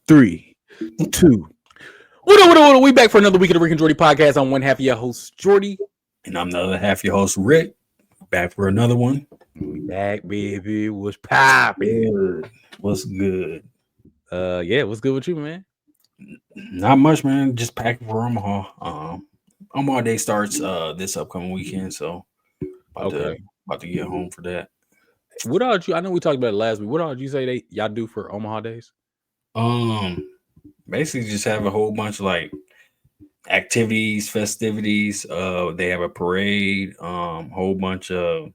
3, 2. What? We back for another week of the Rick and Jordy Podcast. I'm one half of your host, Jordy. And I'm the other half of your host, Rick. Back for another one. We back, baby. What's poppin'? What's good? What's good with you, man? Not much, man. Just packing for Omaha. Omaha Day starts this upcoming weekend, so about to get home for that. What all you? I know we talked about it last week. What all did you say y'all do for Omaha Days? Basically just have a whole bunch of like activities, festivities. They have a parade. Whole bunch of,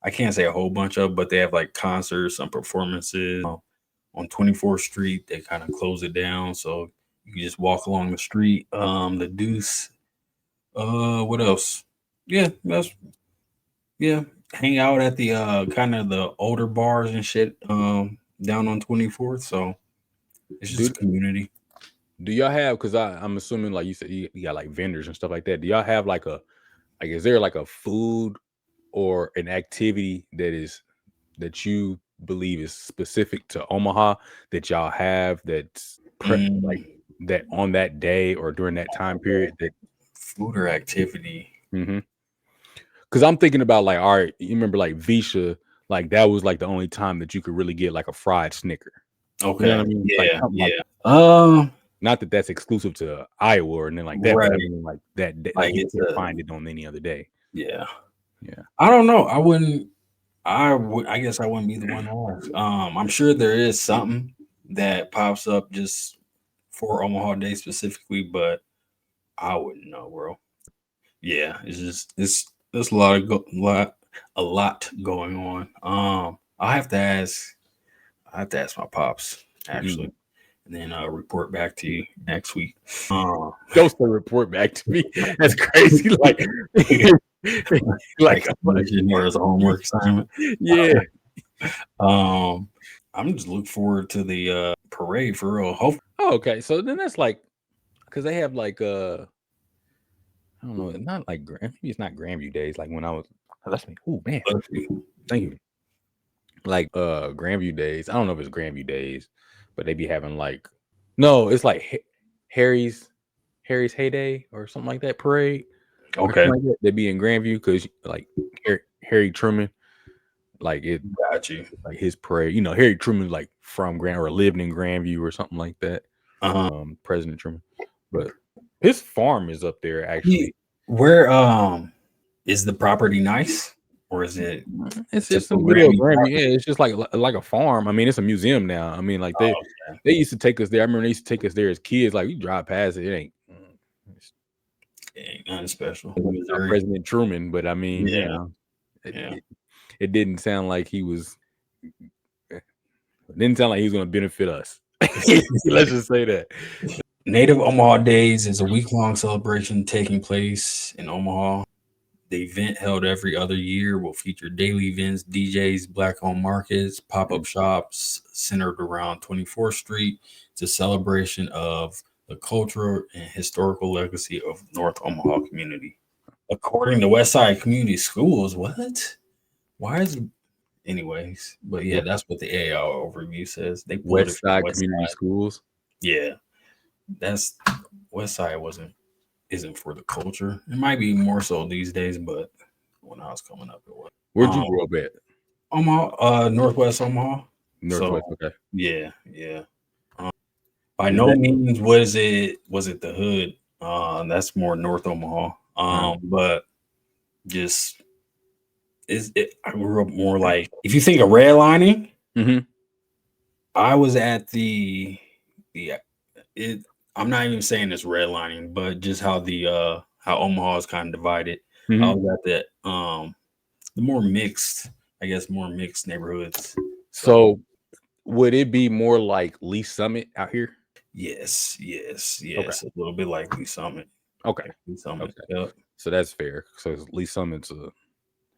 I can't say a whole bunch of, but they have like concerts, some performances on 24th Street. They kind of close it down, so you can just walk along the street. The Deuce. What else? Hang out at the kind of the older bars and shit down on 24th. So it's just a community. Do y'all have, because I'm assuming like you said you got like vendors and stuff like that. Do y'all have like is there like a food or an activity that you believe is specific to Omaha that y'all have that's like that on that day or during that time period? That food or activity? Because I'm thinking about like, all right, you remember like Visha, like that was like the only time that you could really get like a fried Snicker. Okay, you know what I mean? Like, not that that's exclusive to Iowa or anything like that, right. But I mean like that like you can find it on any other day. Yeah. I don't know. I guess I wouldn't be the one to ask. I'm sure there is something that pops up just for Omaha Day specifically, but I wouldn't know, bro. Yeah, it's a lot going on. I have to ask my pops actually, and then report back to you next week. Don't say report back to me. That's crazy. like as a homework assignment. Yeah. I'm just looking forward to the parade for real. Oh, okay. So then that's like, because they have like I don't know, not like maybe it's not Grandview Days. Like when I was, that's me. Oh man, thank you. Like Grandview Days. I don't know if it's Grandview Days, but they be having like, no, it's like Harry's Heyday or something like that parade. Okay, like that. They be in Grandview because like Harry Truman, like it got you. Like his parade. You know, Harry Truman like from or lived in Grandview or something like that. President Truman, but his farm is up there actually. Where is the property nice? Or is it? It's just in the middle of Grandview. Yeah, it's just like a farm. I mean, it's a musium now. I mean, like they used to take us there. I remember they used to take us there as kids. Like you drive past it, it ain't nothing special. President Truman, but I mean, you know, it didn't sound like he was. It didn't sound like he was going to benefit us. Let's just say that. Native Omaha Days is a week-long celebration taking place in Omaha. The event, held every other year, will feature daily events, DJs, black-owned markets, pop-up shops centered around 24th Street. It's a celebration of the cultural and historical legacy of North Omaha community. According to Westside Community Schools, what? Why is it? Anyways, but yeah, that's what the AR overview says. They Westside Community Schools. Yeah, that's Westside isn't for the culture. It might be more so these days, but when I was coming up, it was. Where'd you grow up at? Omaha, Northwest Omaha. Northwest, okay. Yeah. By no means was it the hood. That's more North Omaha. But just I grew up more like, if you think of redlining, I was at I'm not even saying it's redlining, but just how how Omaha is kind of divided. I was at the more mixed neighborhoods. So would it be more like Lee Summit out here? Yes. Okay. A little bit like Lee Summit. Okay. Lee Summit. Okay. Yep. So that's fair. So Lee Summit's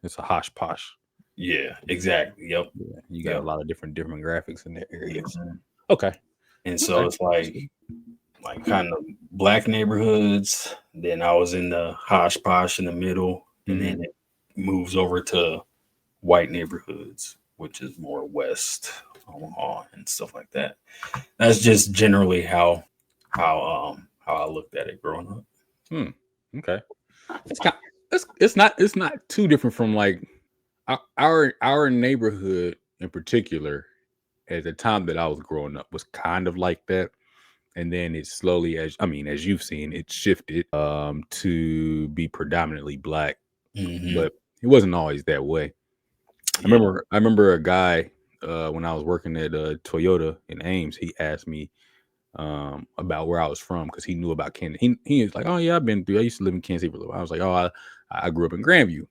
it's a hosh posh. Yeah, exactly. Yep. Yeah, you got a lot of different graphics in that area. Okay. And so it's like kind of black neighborhoods. Then I was in the hosh posh in the middle, and then it moves over to white neighborhoods, which is more West Omaha and stuff like that. That's just generally how I looked at it growing up. Okay. It's not too different from like our neighborhood in particular. At the time that I was growing up was kind of like that. And then it slowly, as you've seen, it shifted to be predominantly black, but it wasn't always that way. Yeah. I remember a guy when I was working at Toyota in Ames. He asked me about where I was from because he knew about Kansas. He was like, "Oh yeah, I used to live in Kansas City for a little while." I was like, "Oh, I grew up in Grandview."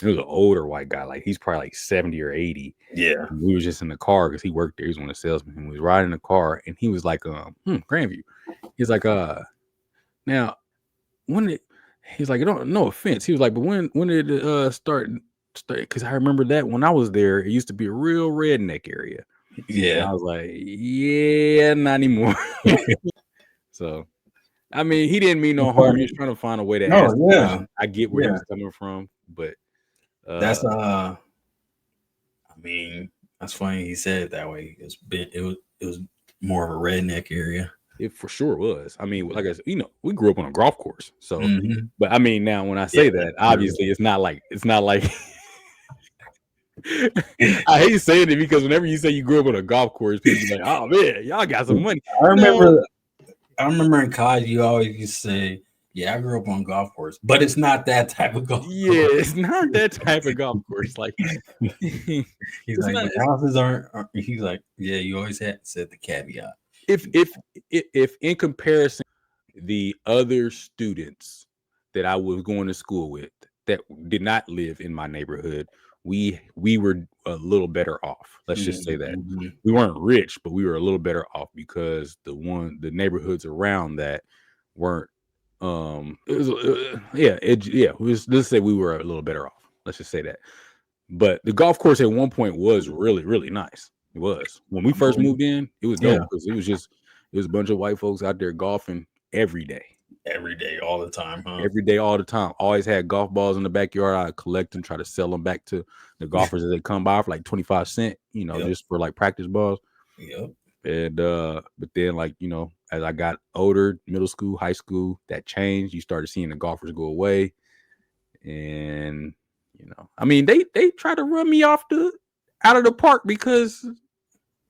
It was an older white guy, like he's probably like 70 or 80. Yeah. And we was just in the car because he worked there. He was one of the salesmen. And we was riding in the car, and he was like, Grandview. He's like, now when did he's like, no offense. He was like, but when did it start? Because I remember that when I was there, it used to be a real redneck area. Yeah. And I was like, yeah, not anymore. So, I mean, he didn't mean no harm. He was trying to find a way to ask. Yeah. I get where he was coming from, but that's I mean, that's funny he said it that way. It was more of a redneck area. It for sure was. I mean, like I said, we grew up on a golf course. So, but I mean, now when I say that, obviously it's not like I hate saying it because whenever you say you grew up on a golf course, people be like, "Oh man, y'all got some money." I remember in college you always used to say, "Yeah, I grew up on a golf course," but it's not that type of golf course. Yeah, it's not that type of golf course. Like he's like, the houses aren't. He's like, yeah, you always had to set the caveat. If in comparison, the other students that I was going to school with that did not live in my neighborhood, we were a little better off. Let's just say that we weren't rich, but we were a little better off because the neighborhoods around that weren't. Let's say we were a little better off. Let's just say that. But the golf course at one point was really, really nice. It was when we first moved in. It was dope because it was a bunch of white folks out there golfing every day, all the time, huh? Every day, all the time. Always had golf balls in the backyard. I collect them, try to sell them back to the golfers as they come by for like 25 cents, just for like practice balls. Yep. And but then, like, as I got older, middle school, high school, that changed. You started seeing the golfers go away, and I mean, they try to run me out of the park because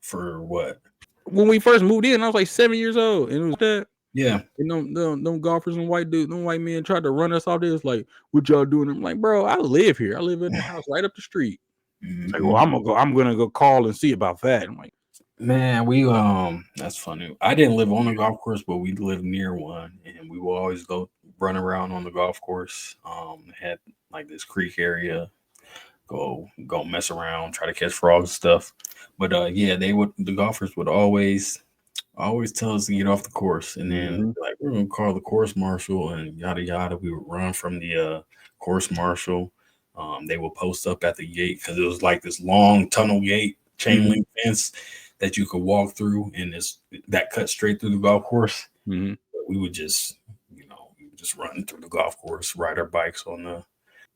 for what? When we first moved in, I was like 7 years old, and it was that. Yeah. And them golfers and white men tried to run us off there. It's like, what y'all doing? I'm like, bro, I live here. I live in the house right up the street. Like, well, I'm gonna go call and see about that. I'm like, man, we that's funny. I didn't live on a golf course, but we lived near one, and we will always go run around on the golf course. Had like this creek area, go mess around, try to catch frogs and stuff. But the golfers would always tell us to get off the course, and then like, we're gonna call the course marshal and yada yada. We would run from the course marshal. They will post up at the gate because it was like this long tunnel gate, chain link fence that you could walk through, and that cut straight through the golf course. We would just run through the golf course, ride our bikes on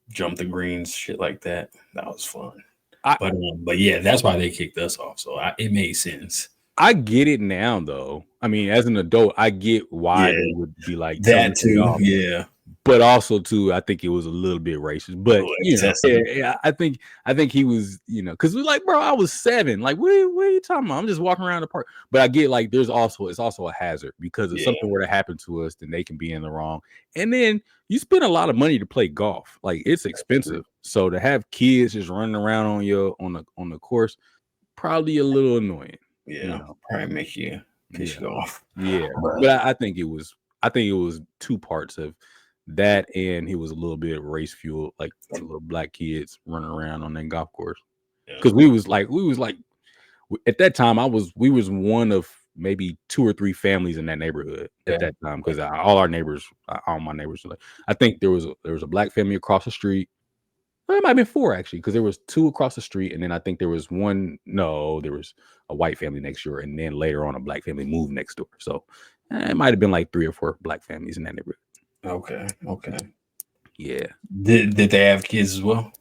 jump the greens, shit like that. That was fun. But yeah, that's why they kicked us off. So it made sense. I get it now, though. I mean, as an adult, I get why they would be like that too. Yeah. But also too, I think it was a little bit racist. But I think he was, because we're like, bro, I was 7. Like, what are you talking about? I'm just walking around the park. But I get like it's also a hazard because if something were to happen to us, then they can be in the wrong. And then you spend a lot of money to play golf. Like, it's expensive. So to have kids just running around on the course, probably a little annoying. Yeah, probably make you piss you off. Yeah, but I think it was two parts of that, and it was a little bit race fuel, like little black kids running around on that golf course. Because we was like at that time, we was one of maybe 2 or 3 families in that neighborhood at that time. Because all my neighbors were like, I think there was a black family across the street. Well, it might have been 4 actually, because there was 2 across the street, and then I think there was one. No, there was a white family next door, and then later on a black family moved next door. So it might have been like 3 or 4 black families in that neighborhood. Okay. Yeah. Did they have kids as well?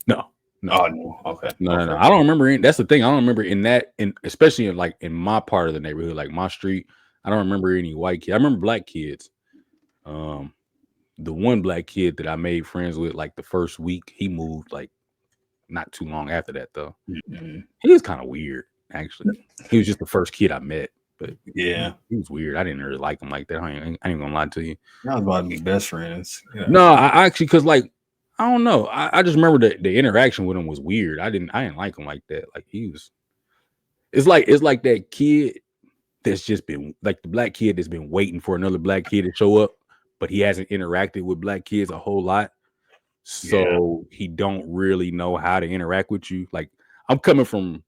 No. No. Oh no, okay. No, okay. no. I don't remember. That's the thing. I don't remember especially in my part of the neighborhood, like my street. I don't remember any white kids. I remember black kids. The one black kid that I made friends with, like the first week, he moved like not too long after that though. Mm-hmm. He was kind of weird, actually. He was just the first kid I met, but yeah, he was weird. I didn't really like him like that. I ain't gonna lie to you. I was about to be best friends. Yeah. No, I actually, because like I don't know. I just remember the interaction with him was weird. I didn't like him like that. Like he was. It's like that kid that's just been like the black kid that's been waiting for another black kid to show up, but he hasn't interacted with black kids a whole lot. So he don't really know how to interact with you. Like I'm coming from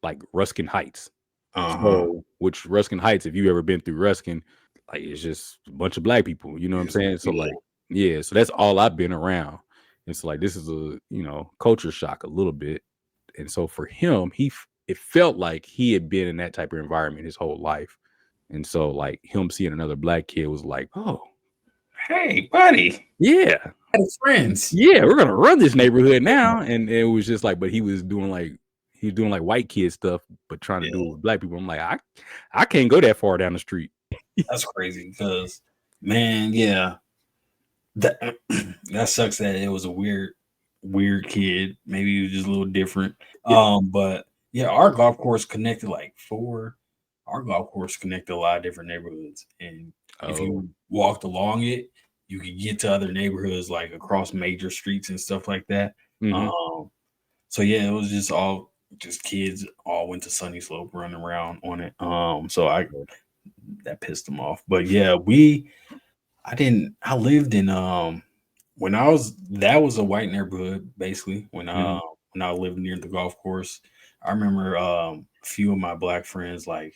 like Ruskin Heights. So which Ruskin Heights, if you ever been through Ruskin, like it's just a bunch of black people, you know what I'm saying? So like, yeah, so that's all I've been around. It's like this is a culture shock a little bit. And so for him, it felt like he had been in that type of environment his whole life. And so like him seeing another black kid was like, oh, hey, buddy. Yeah. Friends. Yeah, we're gonna run this neighborhood now. And it was just like, but he was doing like white kid stuff, but trying to do it with black people. I'm like, I can't go that far down the street. That's crazy because, man, yeah, that sucks that it was a weird kid. Maybe he was just a little different. But yeah, our golf course connected our golf course connected a lot of different neighborhoods, and if you walked along it, you could get to other neighborhoods like across major streets and stuff like that. Mm-hmm. So yeah, it was just kids all went to Sunny Slope running around on it. So that pissed them off. But yeah, I lived in that was a white neighborhood basically when I lived near the golf course. I remember a few of my black friends, like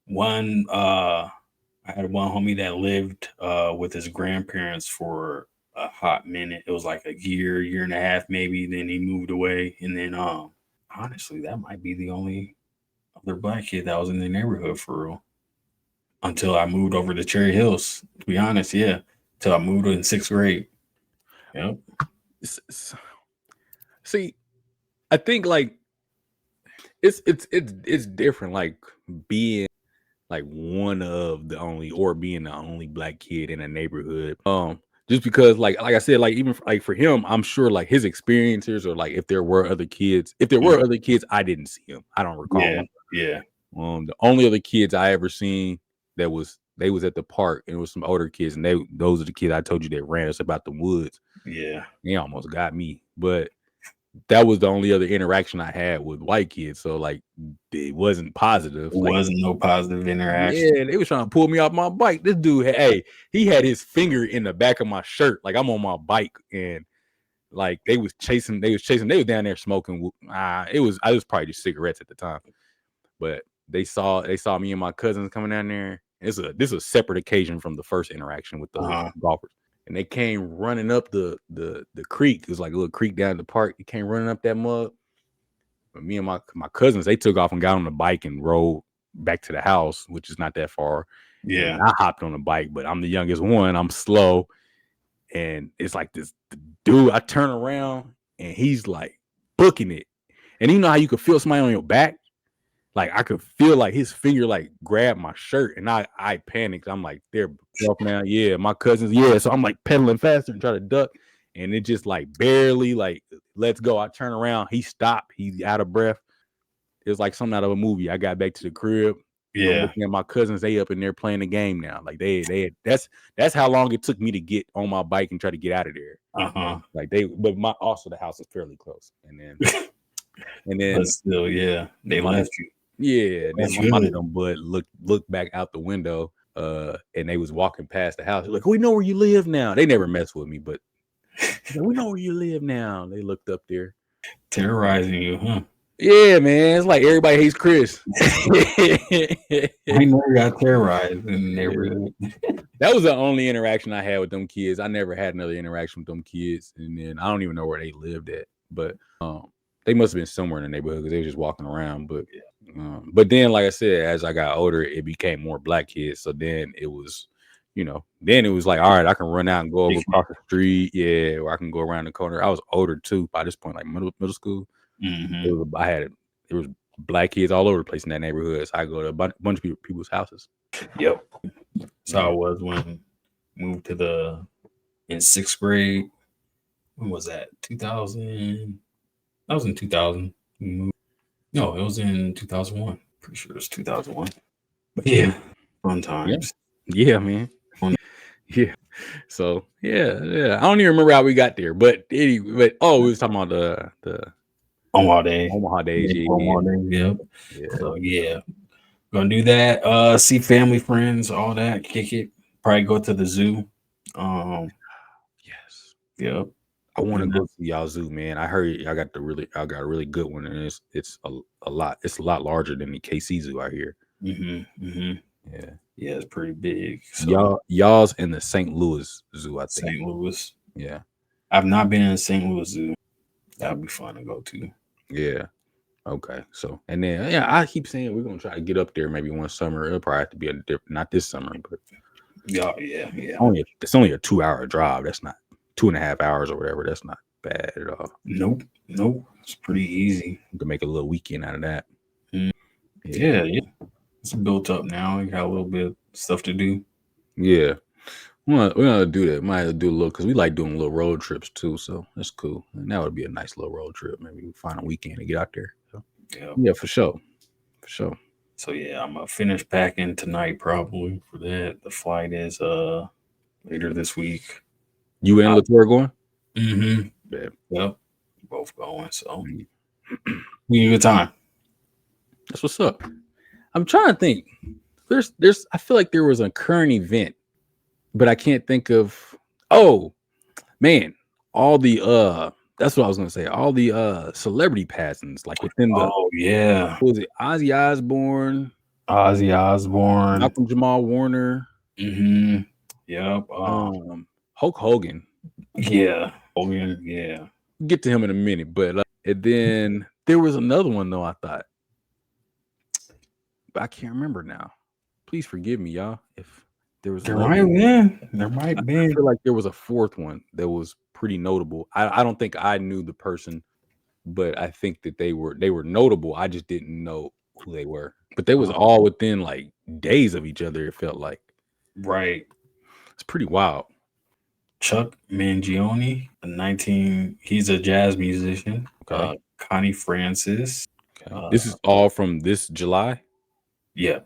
one I had one homie that lived with his grandparents for a hot minute. It was like a year and a half maybe. Then he moved away, and then honestly, that might be the only other black kid that was in the neighborhood for real. Until I moved over to Cherry Hills, to be honest, yeah. Until I moved in 6th grade. Yep. See, I think like it's different, like being like one of the only or being the only black kid in a neighborhood. Just because like I said, like even like for him, I'm sure like his experiences or like if there were other kids, I didn't see him. I don't recall. Yeah. The only other kids I ever seen they was at the park, and it was some older kids, and those are the kids I told you that ran us about the woods. Yeah. They almost got me, but that was the only other interaction I had with white kids. So like it wasn't positive. Wasn't no positive interaction. Yeah, they was trying to pull me off my bike. This dude, he had his finger in the back of my shirt. Like I'm on my bike, and like they was down there smoking. I was probably just cigarettes at the time. But they saw me and my cousins coming down there. This is a separate occasion from the first interaction with the golfers. And they came running up the creek. It was like a little creek down the park. They came running up that mud. But me and my cousins, they took off and got on the bike and rode back to the house, which is not that far. Yeah. And I hopped on the bike, but I'm the youngest one. I'm slow. And it's like this dude, I turn around and he's like booking it. And you know how you could feel somebody on your back? Like I could feel like his finger like grabbed my shirt, and I panicked. I'm like, they're off now. Yeah, my cousins. Yeah, so I'm like pedaling faster and try to duck, and it just like barely like let's go. I turn around, he stopped. He's out of breath. It was like something out of a movie. I got back to the crib. Yeah, I'm looking at my cousins. They up in there playing the game now. Like that's how long it took me to get on my bike and try to get out of there. Like but also the house is fairly close, and then but still, yeah, they left you. Yeah, then my mom and them bud looked back out the window, and they was walking past the house. Like, we know where you live now. They never messed with me, but we know where you live now. They looked up there, terrorizing you, huh? Yeah, man. It's like everybody hates Chris. I never got terrorized in the neighborhood. That was the only interaction I had with them kids. I never had another interaction with them kids, and then I don't even know where they lived at, but they must have been somewhere in the neighborhood because they were just walking around. But then, like I said, as I got older, it became more black kids. So then it was then it was like, all right, I can run out and go over across the street, or I can go around the corner. I was older too by this point, like middle school. Mm-hmm. There was black kids all over the place in that neighborhood. So I go to a bunch of people's houses. Yep. So I was when I moved in 6th grade. When was that? 2000. That was in 2000. No, it was in 2001. Pretty sure it was 2001. But yeah, fun times. Yeah, man. Yeah. So yeah. I don't even remember how we got there, but we was talking about the Omaha Days. Omaha Days. Yep. So yeah, gonna do that. See family, friends, all that. Kick it. Probably go to the zoo. Yes. Yep. I want to go to y'all zoo, man. I heard I got a really good one, and it's a lot. It's a lot larger than the KC Zoo out here. Yeah, it's pretty big. So y'all's in the St. Louis Zoo, I think. St. Louis. Yeah. I've not been in St. Louis Zoo. That would be fun to go to. Yeah. Okay. So, and then I keep saying we're gonna try to get up there maybe one summer. It'll probably have to be not this summer, but yeah. It's only a 2-hour drive. That's not 2.5 hours or whatever. That's not bad at all. Nope. It's pretty easy. You can make a little weekend out of that. Yeah. It's built up now. You got a little bit of stuff to do. Yeah. We're gonna do that. Might have to do a little because we like doing little road trips too. So that's cool. And that would be a nice little road trip. Maybe we find a weekend to get out there. So, yeah, for sure. So yeah, I'm gonna finish packing tonight probably for that. The flight is later this week. You and Latour going? Mm-hmm. Yep. Both going. So we need a good time. That's what's up. I'm trying to think. There's I feel like there was a current event, but I can't think of. Oh man, all the that's what I was gonna say. All the celebrity passings, like within the. Oh yeah. Who was it? Ozzy Osbourne, Malcolm Jamal Warner. Mm-hmm. Yep. Hulk Hogan. Yeah. Hogan. Yeah. Get to him in a minute, but and then there was another one though. I thought, but I can't remember now. Please forgive me, y'all. If there was, there might be. I feel like there was a fourth one that was pretty notable. I don't think I knew the person, but I think that they were notable. I just didn't know who they were. But they was all within like days of each other. It felt like. Right. It's pretty wild. Chuck Mangione, he's a jazz musician. Okay. Connie Francis. Okay. This is all from this July? Yeah.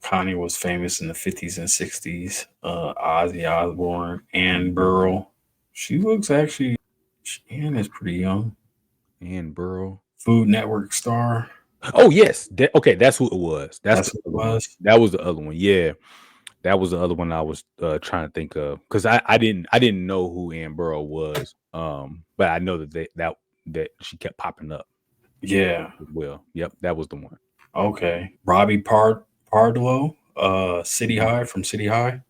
Connie was famous in the 50s and 60s. Ozzy Osbourne, Ann Burrell. She looks actually, Ann is pretty young. Ann Burrell. Food Network star. Oh, yes. Okay, that's who it was. That's who it was. That was the other one. Yeah. That was the other one I was trying to think of because I didn't know who Ann Burrell was, but I know that she kept popping up. Yeah. Well, yep, that was the one. Okay, Robbie Pardlow, City High from City High.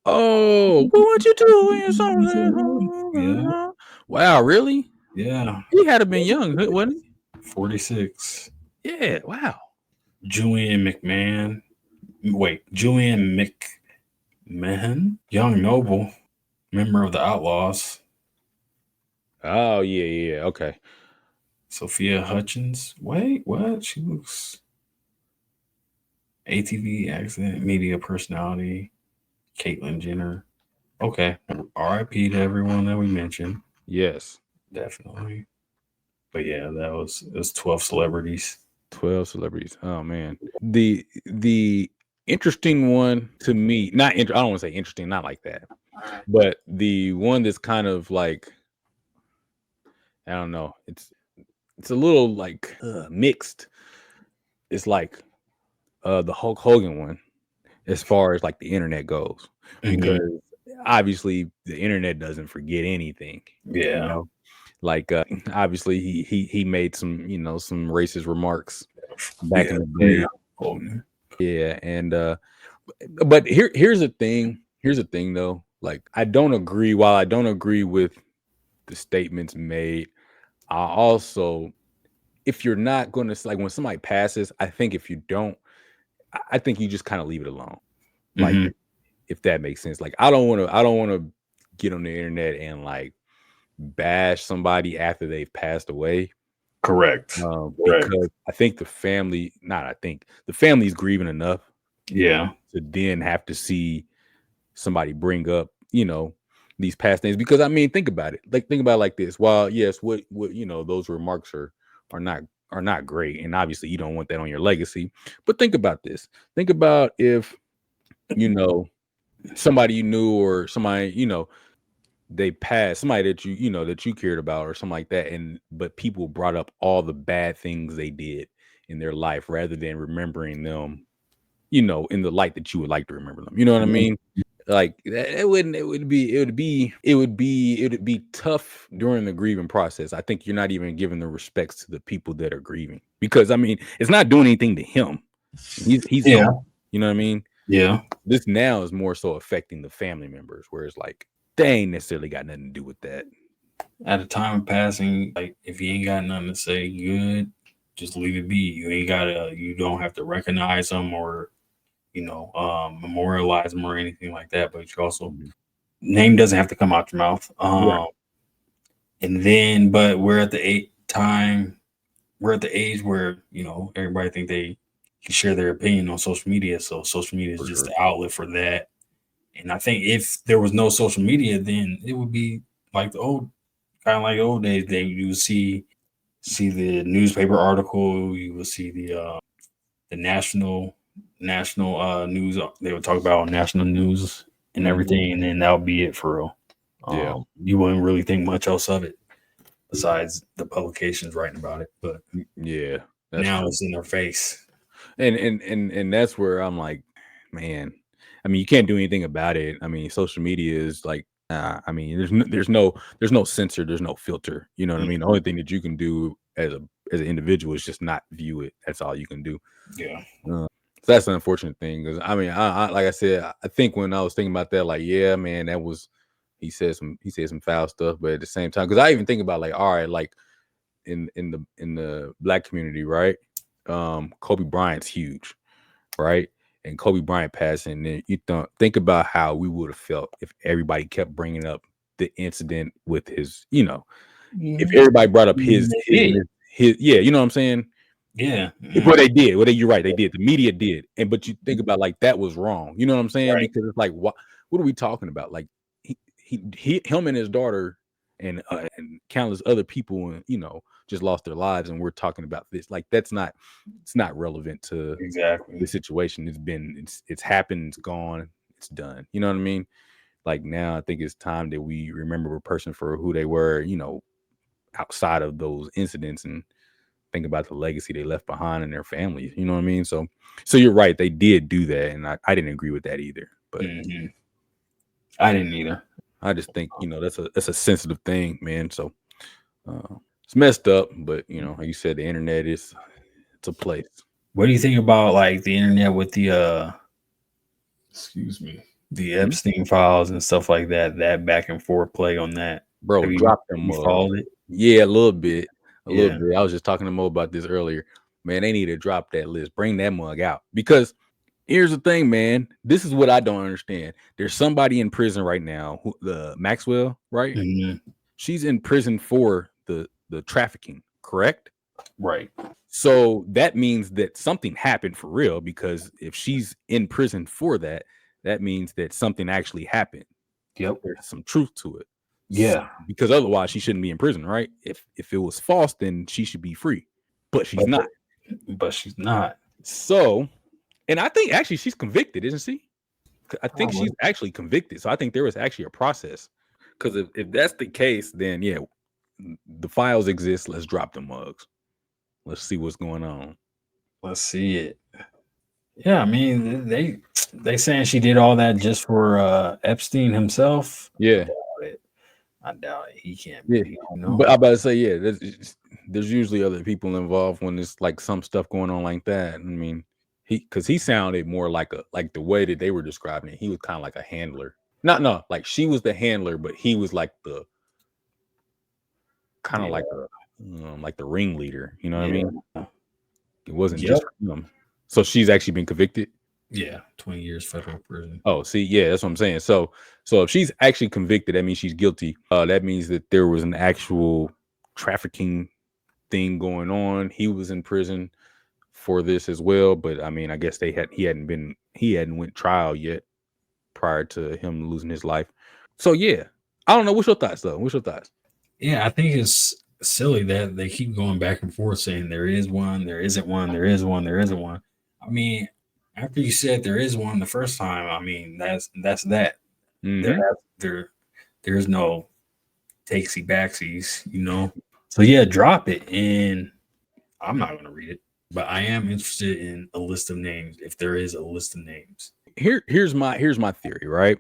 Oh, what you doing? Something? Yeah. Wow, really? Yeah. He had to been young, wasn't he? 46. Yeah. Wow. Julian McMahon, young noble, member of the Outlaws. Oh, yeah. Okay. Sophia Hutchins. Wait, what? She looks. ATV accident, media personality. Caitlyn Jenner. Okay. RIP to everyone that we mentioned. Yes. Definitely. But yeah, it was 12 celebrities. 12 celebrities. Oh, man. The interesting one to me, I don't want to say interesting, not like that, but the one that's kind of like, I don't know, it's a little like mixed. It's like the Hulk Hogan one as far as like the internet goes, because obviously the internet doesn't forget anything. Yeah. You know? Like obviously he made some some racist remarks back in the day. Yeah, and but here's the thing. Here's the thing though. Like I don't agree. While I don't agree with the statements made, I also, if you're not going to, like when somebody passes, I think if you don't, I think you just kind of leave it alone. Like if that makes sense. Like I don't want to get on the internet and like bash somebody after they've passed away. Correct. Because I think the family's grieving enough. Yeah. To then have to see somebody bring up, these past things. Because I mean, think about it. Like think about it like this. While yes, what those remarks are not great, and obviously you don't want that on your legacy. But think about this. Think about if somebody you knew or somebody they passed, somebody that that you cared about or something like that, but people brought up all the bad things they did in their life rather than remembering them, in the light that you would like to remember them. You know what I mean? Like it would be tough during the grieving process. I think you're not even giving the respects to the people that are grieving, because I mean it's not doing anything to him. He's gone. You know what I mean? Yeah. This now is more so affecting the family members, where it's like they ain't necessarily got nothing to do with that. At a time of passing, like if you ain't got nothing to say good, just leave it be. You don't have to recognize them or memorialize them or anything like that. But you also name doesn't have to come out your mouth. Right. And then, but we're at the age where everybody think they can share their opinion on social media. So social media is just the outlet for that. And I think if there was no social media, then it would be like the old days. You would see the newspaper article. You would see the national news. They would talk about on national news and everything, and then that would be it for real. You wouldn't really think much else of it besides the publications writing about it. But yeah, now it's in their face, and that's where I'm like, man. I mean, you can't do anything about it. I mean, social media is like, I mean, there's no censor, there's no filter. You know what I mean? The only thing that you can do as an individual is just not view it. That's all you can do. Yeah. So that's an unfortunate thing, because I mean, I like I said, I think when I was thinking about that, like, yeah, man, that was he said some foul stuff, but at the same time, because I even think about like, all right, like in the Black community, right? Kobe Bryant's huge, right? And Kobe Bryant passing, and you think about how we would have felt if everybody kept bringing up the incident with his, if everybody brought up his, yeah, you know what I'm saying? Yeah. Well, they did. Well, you're right. They did. The media did. But you think about like that was wrong. You know what I'm saying? Right. Because it's like, what are we talking about? Like him and his daughter and countless other people, just lost their lives, and we're talking about this. Like it's not relevant to exactly the situation. It's happened. It's gone. It's done. You know what I mean? Like now, I think it's time that we remember a person for who they were. Outside of those incidents, and think about the legacy they left behind and their families. You know what I mean? So you're right. They did do that, and I didn't agree with that either. But I didn't either. I just think that's a sensitive thing, man. So it's messed up, but like you said, the internet it's a place. What do you think about like the internet with the the Epstein files and stuff like that? That back and forth play on that, bro. Drop them. Followed it? Yeah, a little bit. A little bit. I was just talking to Mo about this earlier. Man, they need to drop that list. Bring that mug out. Because here's the thing, man. This is what I don't understand. There's somebody in prison right now, the Maxwell, right? She's in prison for the trafficking, correct? Right. So that means that something happened for real, because if she's in prison for that, that means that something actually happened. Yep. There's some truth to it. Yeah. Because otherwise she shouldn't be in prison, right? If it was false, then she should be free. But she's not. So, and I think actually she's convicted, isn't she? I think she's actually convicted. So I think there was actually a process. Because if that's the case, then yeah, the files exist. Let's drop the mugs. Let's see what's going on. Let's see it. Yeah, I mean, they saying she did all that just for Epstein himself. Yeah. I doubt it. He can't. Yeah. But I'm about to say, yeah, there's usually other people involved when there's like some stuff going on like that. I mean, because he sounded more like the way that they were describing it. He was kind of like a handler. No, like she was the handler, but he was like the kind of like the ringleader. You know what I mean? It wasn't just him. So she's actually been convicted. Yeah, 20 years federal prison. Oh, see, yeah, that's what I'm saying. So if she's actually convicted, that means she's guilty. That means that there was an actual trafficking thing going on. He was in prison for this as well, but I mean, I guess he hadn't went trial yet prior to him losing his life. So yeah, I don't know. What's your thoughts though? What's your thoughts? Yeah, I think it's silly that they keep going back and forth saying there is one, there isn't one, there is one, there isn't one. I mean, after you said there is one the first time, I mean that's that. Mm-hmm. There's no takesy backsies, you know. So yeah, drop it. And I'm not gonna read it, but I am interested in a list of names if there is a list of names. Here's my theory, right?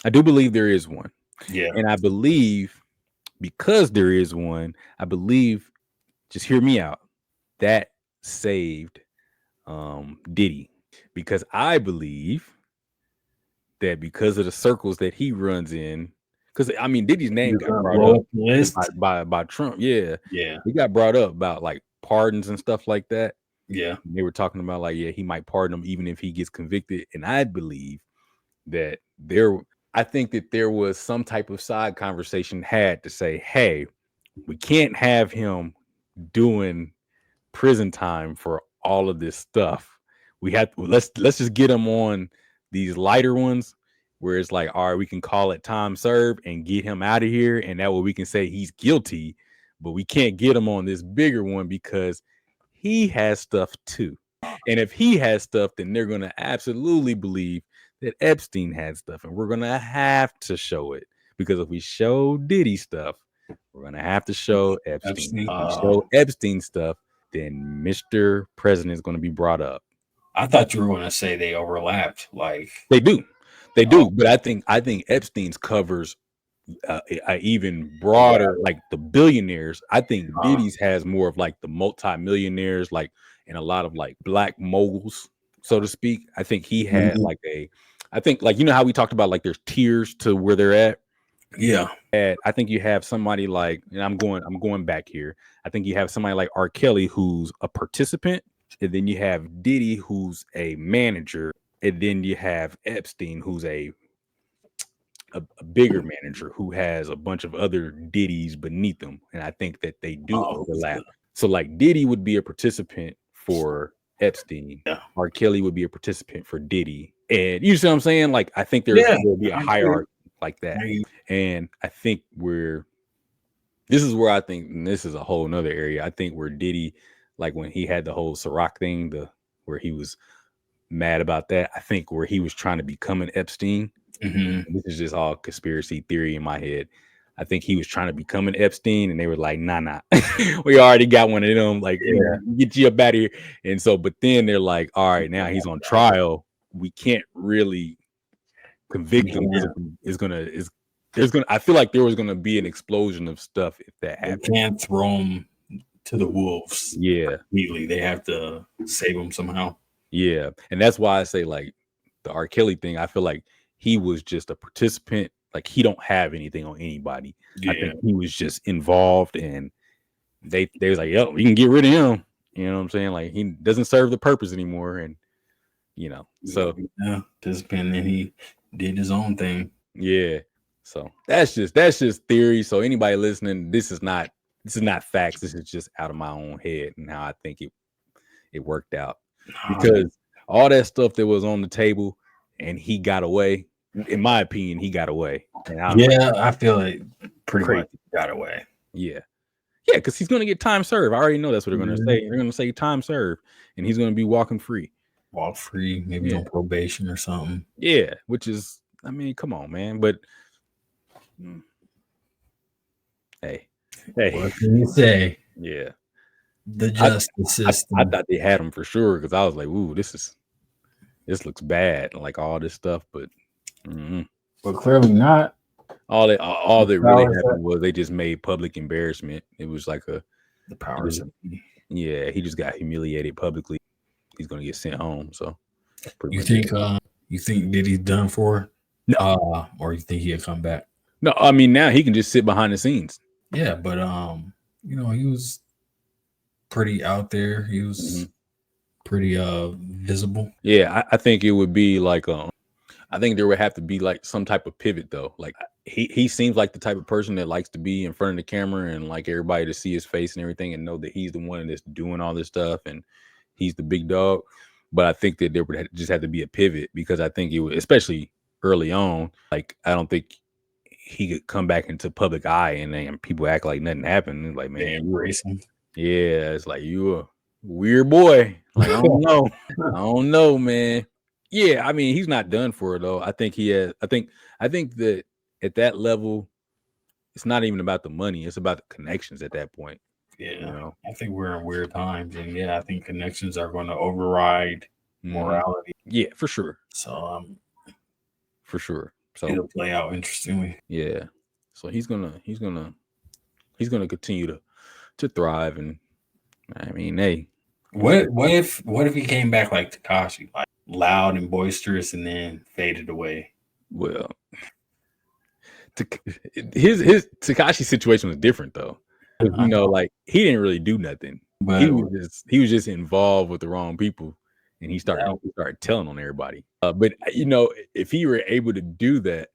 I do believe there is one. Yeah. And I believe because there is one, I believe, just hear me out, that saved Diddy. Because I believe that because of the circles that he runs in, because I mean Diddy's name got brought up by Trump. Yeah. He got brought up about like pardons and stuff like that. Yeah. They were talking about like, yeah, he might pardon him even if he gets convicted. And I believe that I think that there was some type of side conversation had to say, hey, we can't have him doing prison time for all of this stuff. We have let's just get him on these lighter ones where it's like, all right, we can call it time served and get him out of here. And that way we can say he's guilty, but we can't get him on this bigger one because he has stuff too. And if he has stuff, then they're going to absolutely believe that Epstein had stuff. And we're going to have to show it. Because if we show Diddy stuff, we're going to have to show Epstein. If we show Epstein stuff, then Mr. President is going to be brought up. I thought you were going to say they overlapped. Like they do. But I think Epstein's covers a even broader, like the billionaires. I think Diddy's has more of like the multi-millionaires, like, and a lot of like black moguls, so to speak. I think he had like I think like, you know how we talked about like there's tiers to where they're at. Yeah. I think you have somebody like, and I'm going back here. I think you have somebody like R. Kelly who's a participant, and then you have Diddy who's a manager, and then you have Epstein who's a bigger manager who has a bunch of other Diddies beneath them. And I think that they do overlap. So like Diddy would be a participant for Epstein. Yeah. R. Kelly would be a participant for Diddy. And you see what I'm saying? Like, I think there will be a hierarchy like that. And I think this is where I think, and this is a whole nother area. I think where Diddy, like when he had the whole Ciroc thing, where he was mad about that, I think where he was trying to become an Epstein. Mm-hmm. This is just all conspiracy theory in my head. I think he was trying to become an Epstein, and they were like, nah. We already got one of them. Like, get you up out of here. And so, but then they're like, all right, now he's on trial. We can't really convict him. I feel like there was gonna be an explosion of stuff if that happened. They can't throw him to the wolves. Yeah. Immediately. They have to save him somehow. Yeah. And that's why I say like the R. Kelly thing, I feel like he was just a participant. Like he don't have anything on anybody. Yeah. I think he was just involved, and they was like, yo, we can get rid of him. You know what I'm saying? Like he doesn't serve the purpose anymore. And you know, so participant, and he did his own thing. Yeah. So that's just theory. So anybody listening, this is not facts. This is just out of my own head and how I think it worked out. Because all that stuff that was on the table and he got away, in my opinion, he got away. And I feel like pretty much got away. Yeah. Yeah, because he's going to get time served. I already know that's what they're going to say. They're going to say time served, and he's going to be walking free. Walk free, maybe on probation or something. Yeah, which is, I mean, come on, man. But hey, what can you say? Yeah, the justice system. I thought they had him for sure because I was like, "Ooh, this looks bad," like all this stuff. But clearly not. All that really happened was they just made public embarrassment. It was like the powers. Yeah, he just got humiliated publicly. He's gonna get sent home. So you think Diddy's done for? No, or you think he'll come back? No, I mean now he can just sit behind the scenes. Yeah, but he was pretty out there. He was pretty visible. Yeah, I think it would be like I think there would have to be like some type of pivot though. Like he seems like the type of person that likes to be in front of the camera and like everybody to see his face and everything and know that he's the one that's doing all this stuff and he's the big dog. But I think that there would just have to be a pivot because I think it would, especially early on, like I don't think he could come back into public eye and then people act like nothing happened. It's like, man, embrace him. Yeah, it's like you a weird boy. Like I don't know. I don't know, man. Yeah, I mean, he's not done for it though. I think he has. I think that at that level, it's not even about the money. It's about the connections at that point. Yeah, you know? I think we're in weird times, and yeah, I think connections are going to override morality. Yeah, for sure. So, for sure. So it'll play out interestingly. Yeah. So he's gonna continue to thrive, and I mean, hey, what if he came back like Tekashi, like loud and boisterous, and then faded away? Well, his Tekashi situation was different though. You know, like he didn't really do nothing. But he was just involved with the wrong people, and he started telling on everybody. But you know, if he were able to do that,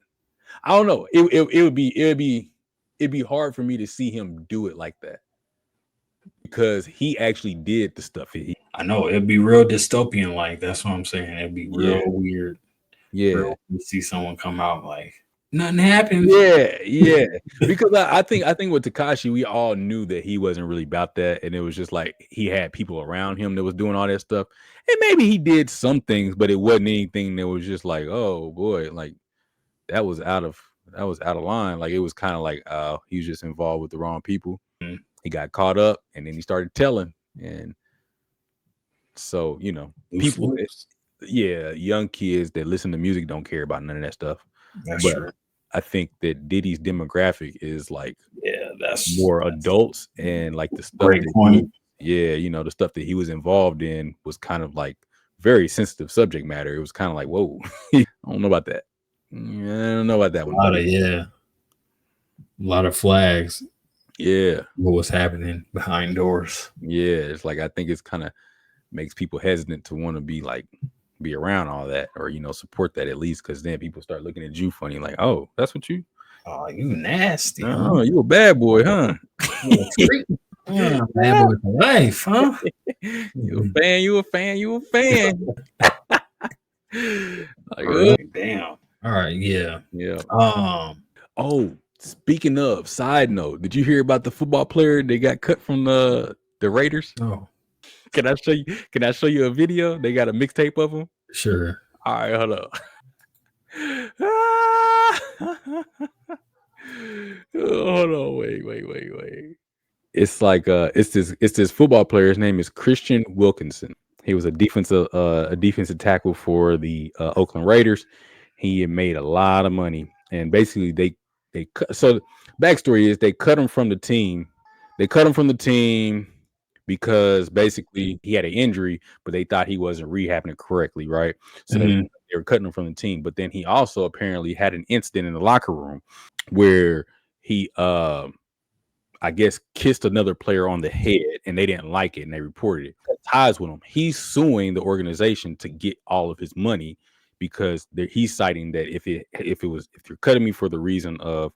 I don't know. It would be hard for me to see him do it like that because he actually did the stuff. I know it'd be real dystopian. Like that's what I'm saying. It'd be real weird. Yeah, real to see someone come out like nothing happened. Yeah. Because I think with Tekashi, we all knew that he wasn't really about that, and it was just like he had people around him that was doing all that stuff, and maybe he did some things, but it wasn't anything that was just like, oh boy, like that was out of line. Like it was kind of like he was just involved with the wrong people. He got caught up, and then he started telling, and so you know, people, young kids that listen to music don't care about none of that stuff. That's true. I think that Diddy's demographic is like, that's more adults, and like the stuff. Great point. You know, the stuff that he was involved in was kind of like very sensitive subject matter. It was kind of like, whoa, I don't know about that. I don't know about that one. A lot of flags. Yeah, what was happening behind doors. Yeah, it's like I think it's kind of makes people hesitant to want to be around all that, or you know, support that at least, because then people start looking at you funny, like, oh, that's what you. Oh, you nasty. Oh, you a bad boy, huh? Bad boy for life, huh? You a fan. Like, damn. All right, yeah. Oh, speaking of, side note, did you hear about the football player that got cut from the Raiders? Oh. Can I show you a video? They got a mixtape of him. Sure. All right, hold up. Hold on, wait. It's like it's this football player. His name is Christian Wilkinson. He was a defensive tackle for the Oakland Raiders. He had made a lot of money, and basically they cut. So backstory is they cut him from the team. Because basically he had an injury, but they thought he wasn't rehabbing it correctly, right? So they were cutting him from the team. But then he also apparently had an incident in the locker room where he, I guess, kissed another player on the head, and they didn't like it, and they reported it. Cut ties with him. He's suing the organization to get all of his money because he's citing that if you're cutting me for the reason of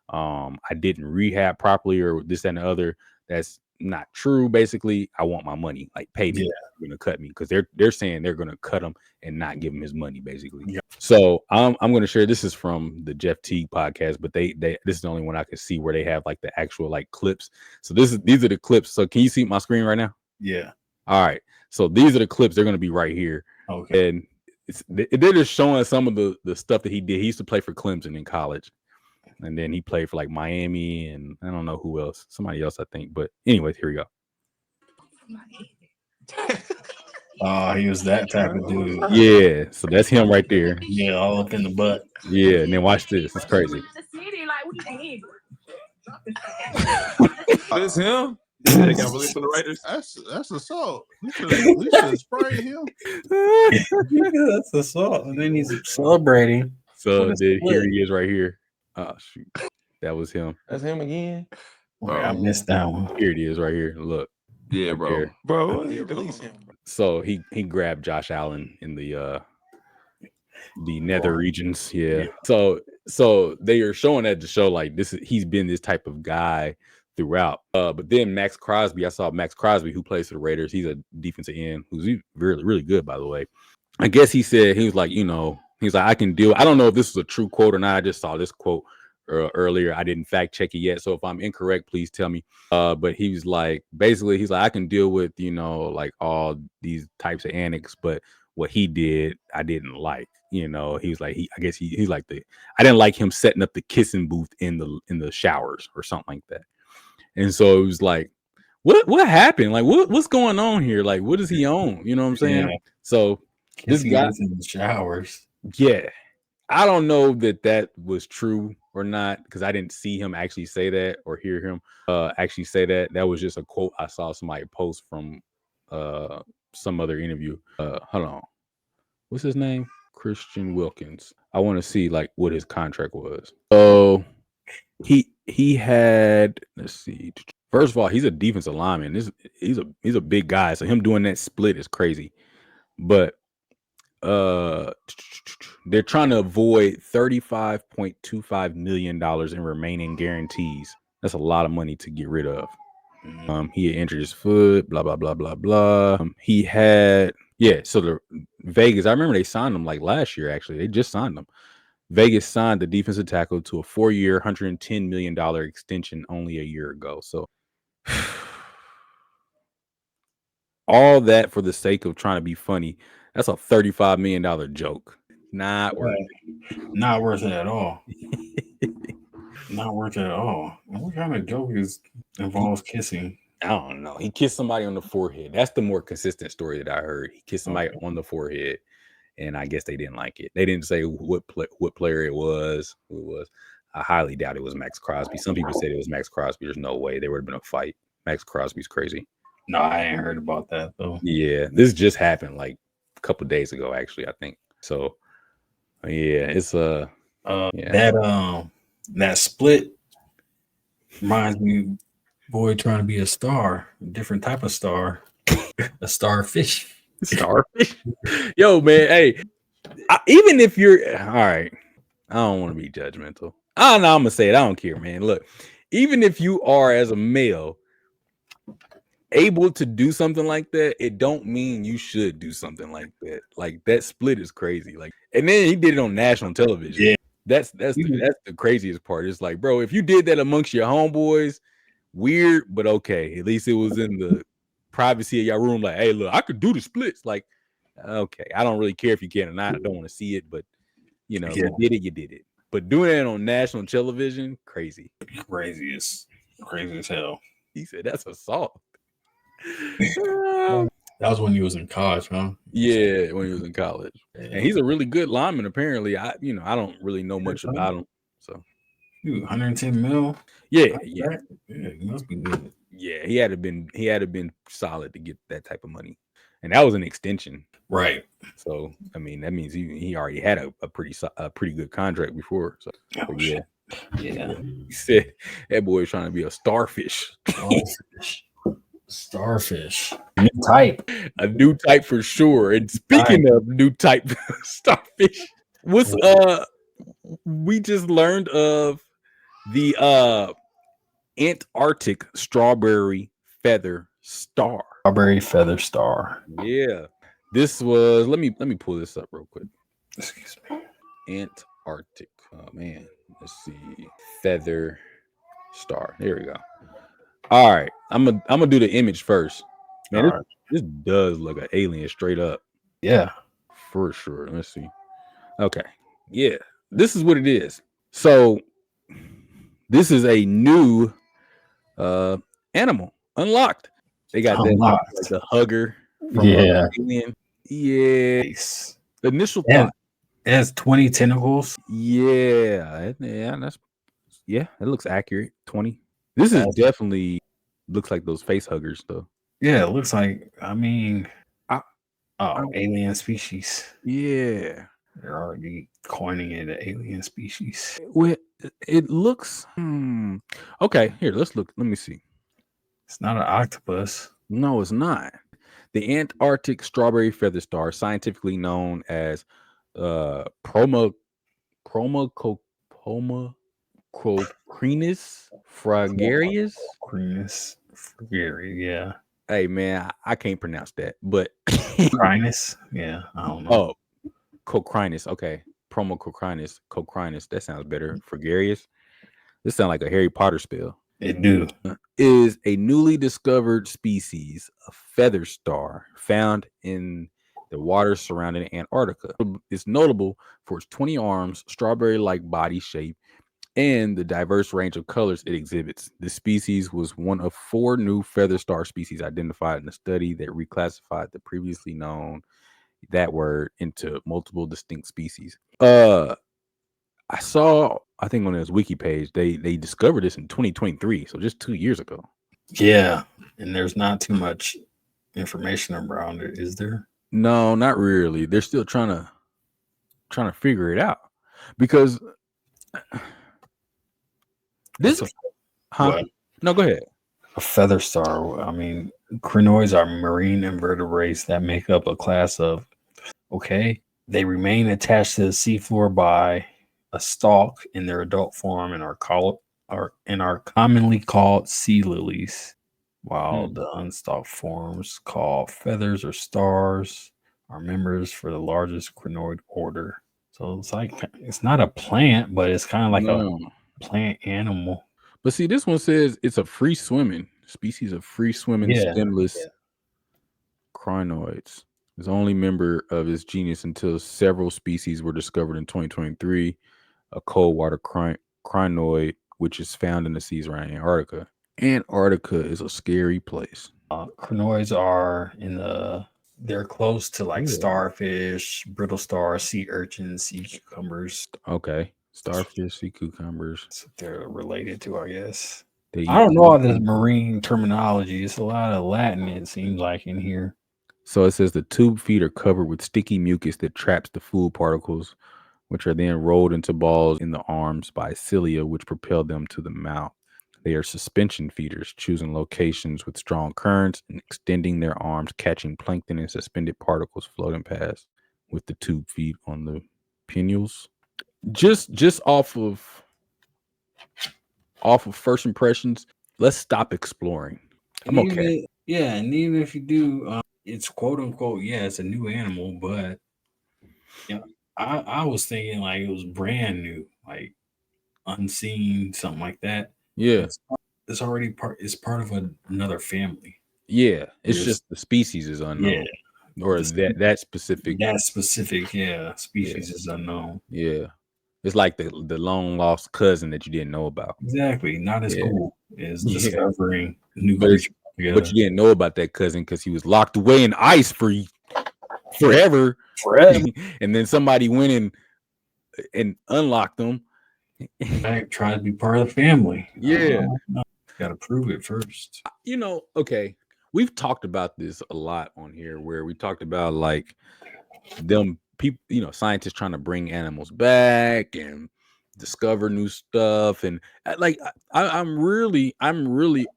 I didn't rehab properly or this and the other, that's not true. Basically, I want my money. Like, pay me. You're gonna cut me, because they're saying they're gonna cut him and not give him his money, basically. Yeah. So I'm gonna share. This is from the Jeff Teague podcast, but this is the only one I can see where they have like the actual like clips. So these are the clips. So can you see my screen right now? Yeah. All right. So these are the clips. They're gonna be right here. Okay. And they're just showing some of the stuff that he did. He used to play for Clemson in college. And then he played for like Miami and I don't know who else, somebody else, I think. But anyways, here we go. Oh, he was that type of dude. Yeah, so that's him right there. Yeah, all up in the butt. Yeah, and then watch this. It's crazy. It's him. They got released from the Raiders. That's assault. We should spray him. That's assault. And then he's celebrating. So here he is right here. Oh shoot, that was him. That's him again. I missed that one. Here it is right here. Look. Yeah, right bro. there. Bro, release him. So he grabbed Josh Allen in the nether regions. Yeah. So they are showing that to show like he's been this type of guy throughout. But then Max Crosby, I saw Max Crosby, who plays for the Raiders. He's a defensive end who's really, really good, by the way. I guess he said, he was like, he's like, I can deal. I don't know if this is a true quote or not. I just saw this quote earlier. I didn't fact check it yet. So if I'm incorrect, please tell me. But he was like, basically, he's like, I can deal with, like all these types of antics, but what he did, I didn't like. He was like, he's like I didn't like him setting up the kissing booth in the showers or something like that. And so it was like, what happened? Like, what's going on here? Like, what does he own? You know what I'm saying? Yeah. So this guy in the showers. Yeah. I don't know that was true or not, because I didn't see him actually say that or hear him actually say that. That was just a quote I saw somebody post from some other interview. Hold on. What's his name? Christian Wilkins. I want to see like what his contract was. So he had, let's see. First of all, he's a defensive lineman. He's a big guy, so him doing that split is crazy. But they're trying to avoid $35.25 million in remaining guarantees. That's a lot of money to get rid of. He had injured his foot, blah blah blah blah blah. He had so the Vegas, I remember they signed him like last year. Actually, they just signed him. Vegas signed the defensive tackle to a 4-year, $110 million extension only a year ago. So all that for the sake of trying to be funny. That's a $35 million joke. Not worth it. Not worth it at all. Not worth it at all. What kind of joke involves kissing? I don't know. He kissed somebody on the forehead. That's the more consistent story that I heard. He kissed somebody on the forehead, and I guess they didn't like it. They didn't say what player it was, who it was. I highly doubt it was Max Crosby. Some people said it was Max Crosby. There's no way. There would have been a fight. Max Crosby's crazy. No, I ain't heard about that though. Yeah, this just happened like a couple of days ago, actually, I think. So yeah, it's that split reminds me, boy, trying to be a star, a different type of star, a starfish. Starfish. Yo, man, hey, even if you're all right, I don't want to be judgmental. I'm gonna say it. I don't care, man. Look, even if you are as a male able to do something like that, it don't mean you should do something like that. Like that split is crazy. Like, and then he did it on national television. Yeah, that's the craziest part. It's like, bro, if you did that amongst your homeboys, weird, but okay. At least it was in the privacy of your room. Like, hey, look, I could do the splits. Like, okay, I don't really care if you can or not. I don't want to see it, but you did it. But doing it on national television, crazy as hell. He said that's assault. That was when he was in college, huh? Yeah, when he was in college. And he's a really good lineman, apparently. I don't really know much about him. So 110 mil? Yeah, he must be good. Yeah, he had to been solid to get that type of money. And that was an extension. Right. So I mean that means he already had a pretty good contract before. So yeah. He said that boy is trying to be a starfish. Starfish. New type. A new type for sure. And speaking of new type starfish, we just learned of the Antarctic strawberry feather star. Strawberry feather star. Yeah. This was let me pull this up real quick. Excuse me. Antarctic. Oh man. Let's see. Feather star. There we go. All right, I'm gonna do the image first. Man, this does look an alien straight up. Yeah, for sure. Let's see. Okay, yeah, this is what it is. So this is a new animal unlocked. They got that like the hugger from Alien. Yeah, the initial thought. It has 20 tentacles. Yeah, it looks accurate. 20. This is definitely looks like those face huggers, though. Yeah, it looks like, alien species. Yeah. They're already coining it an alien species. Well, it looks... Okay, here, let's look. Let me see. It's not an octopus. No, it's not. The Antarctic strawberry feather star, scientifically known as Promocrinus fragarius. Crinus. Yeah. Hey man, I can't pronounce that, but Crinus. Yeah. I don't know. oh, Cocrinus. Okay, Promocrinus. That sounds better. Fragarius. This sounds like a Harry Potter spell. It do. Is a newly discovered species of feather star found in the waters surrounding Antarctica. It's notable for its 20 arms, strawberry-like body shape, and the diverse range of colors it exhibits. This species was one of 4 new feather star species identified in a study that reclassified the previously known that word into multiple distinct species. I saw, I think on this wiki page, they discovered this in 2023, so just 2 years ago. Yeah. And there's not too much information around it, is there? No, not really. They're still trying to figure it out because this. What? No, go ahead. A feather star. I mean, crinoids are marine invertebrates that make up a class of. Okay, they remain attached to the seafloor by a stalk in their adult form and are commonly called sea lilies, while the unstalked forms called feathers or stars are members for the largest crinoid order. So it's like it's not a plant, but it's kind of like a plant animal. But see, this one says it's a free swimming species of free swimming stemless crinoids. It's the only member of its genus until several species were discovered in 2023. A cold water crinoid, which is found in the seas around Antarctica. Antarctica is a scary place. Crinoids are they're close to like starfish, brittle stars, sea urchins, sea cucumbers. Okay. Starfish, sea cucumbers. That's what they're related to, I guess. I don't know all this marine terminology. It's a lot of Latin, it seems like, in here. So it says the tube feet are covered with sticky mucus that traps the food particles, which are then rolled into balls in the arms by cilia, which propel them to the mouth. They are suspension feeders, choosing locations with strong currents and extending their arms, catching plankton and suspended particles floating past with the tube feet on the pinnules. Just off of first impressions, let's stop exploring. I'm okay. Yeah, and even if you do, it's quote unquote, it's a new animal, but I was thinking like it was brand new, like unseen, something like that. Yeah, it's already part of another family. Yeah, it's just the species is unknown, or that specific species is unknown. Yeah, it's like the long lost cousin that you didn't know about. Exactly, not as cool as discovering new creatures. But you didn't know about that cousin because he was locked away in ice for forever. And then somebody went in and unlocked them. Try to be part of the family. Yeah. Got to prove it first. Okay. We've talked about this a lot on here where we talked about like them people, scientists trying to bring animals back and discover new stuff. And like, I'm really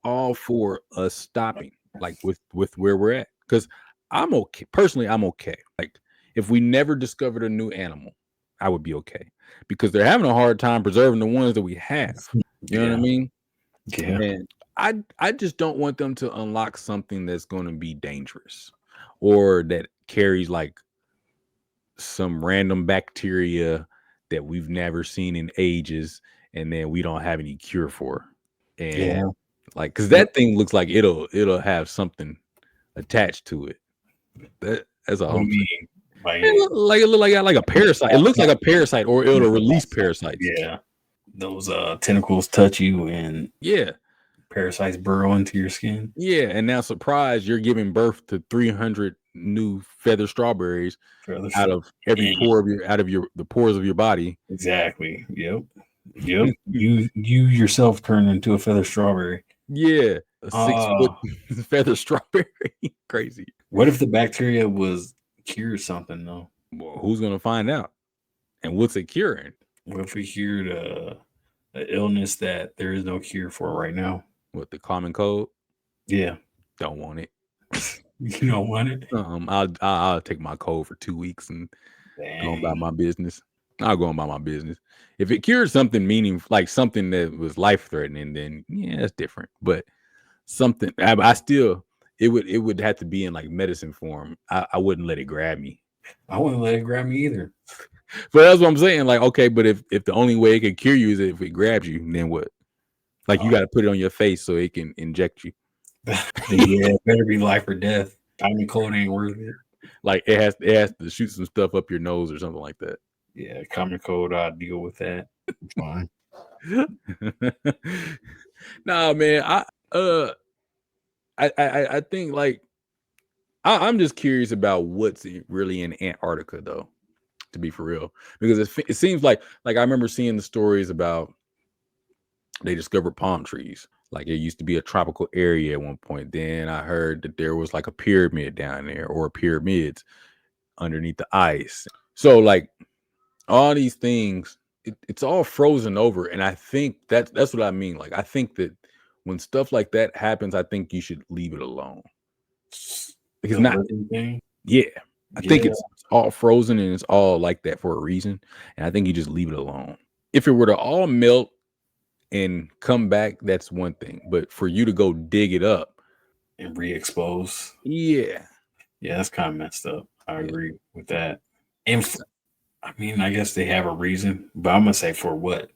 all for us stopping like with where we're at. Cause I'm okay. Personally, I'm okay. Like if we never discovered a new animal, I would be okay because they're having a hard time preserving the ones that we have. You know what I mean? Yeah. And I just don't want them to unlock something that's going to be dangerous or that carries like some random bacteria that we've never seen in ages and then we don't have any cure for. And like, cause that thing looks like it'll have something attached to it. That's all I'm saying. It look like a parasite. It looks like a parasite or it'll release parasites. Yeah. Those tentacles touch you and parasites burrow into your skin. Yeah, and now surprise, you're giving birth to 300 new feather strawberries out of every pore of the pores of your body. Exactly. Yep. you yourself turn into a feather strawberry. Yeah, a 6-foot feather strawberry. Crazy. What if the bacteria was cure something though? Well, who's gonna find out? And what's it curing? What if we cured an illness that there is no cure for right now? What, the common cold? Yeah. Don't want it. You don't want it? I'll take my cold for 2 weeks and go about my business. I'll go about my business. If it cured something meaningful, like something that was life threatening, then yeah, that's different. But something I still it would have to be in like medicine form. I wouldn't let it grab me. I wouldn't let it grab me either. But that's what I'm saying. Like, okay, but if the only way it can cure you is if it grabs you, then what? Like you got to put it on your face so it can inject you. Yeah, it better be life or death. Common cold ain't worth it. Like it has to shoot some stuff up your nose or something like that. Yeah, common cold. I'll deal with that. Fine. Nah, man. I think like I'm just curious about what's really in Antarctica, though. To be for real, because it seems like I remember seeing the stories about they discovered palm trees. Like it used to be a tropical area at one point. Then I heard that there was like a pyramid down there or pyramids underneath the ice. So like all these things, it's all frozen over. And I think that's what I mean. Like I think that when stuff like that happens, I think you should leave it alone. Because yeah. I think it's all frozen and it's all like that for a reason. And I think you just leave it alone. If it were to all melt and come back, that's one thing. But for you to go dig it up and re-expose, yeah, that's kind of messed up. I agree with that. And I mean, I guess they have a reason, but I'm gonna say for what?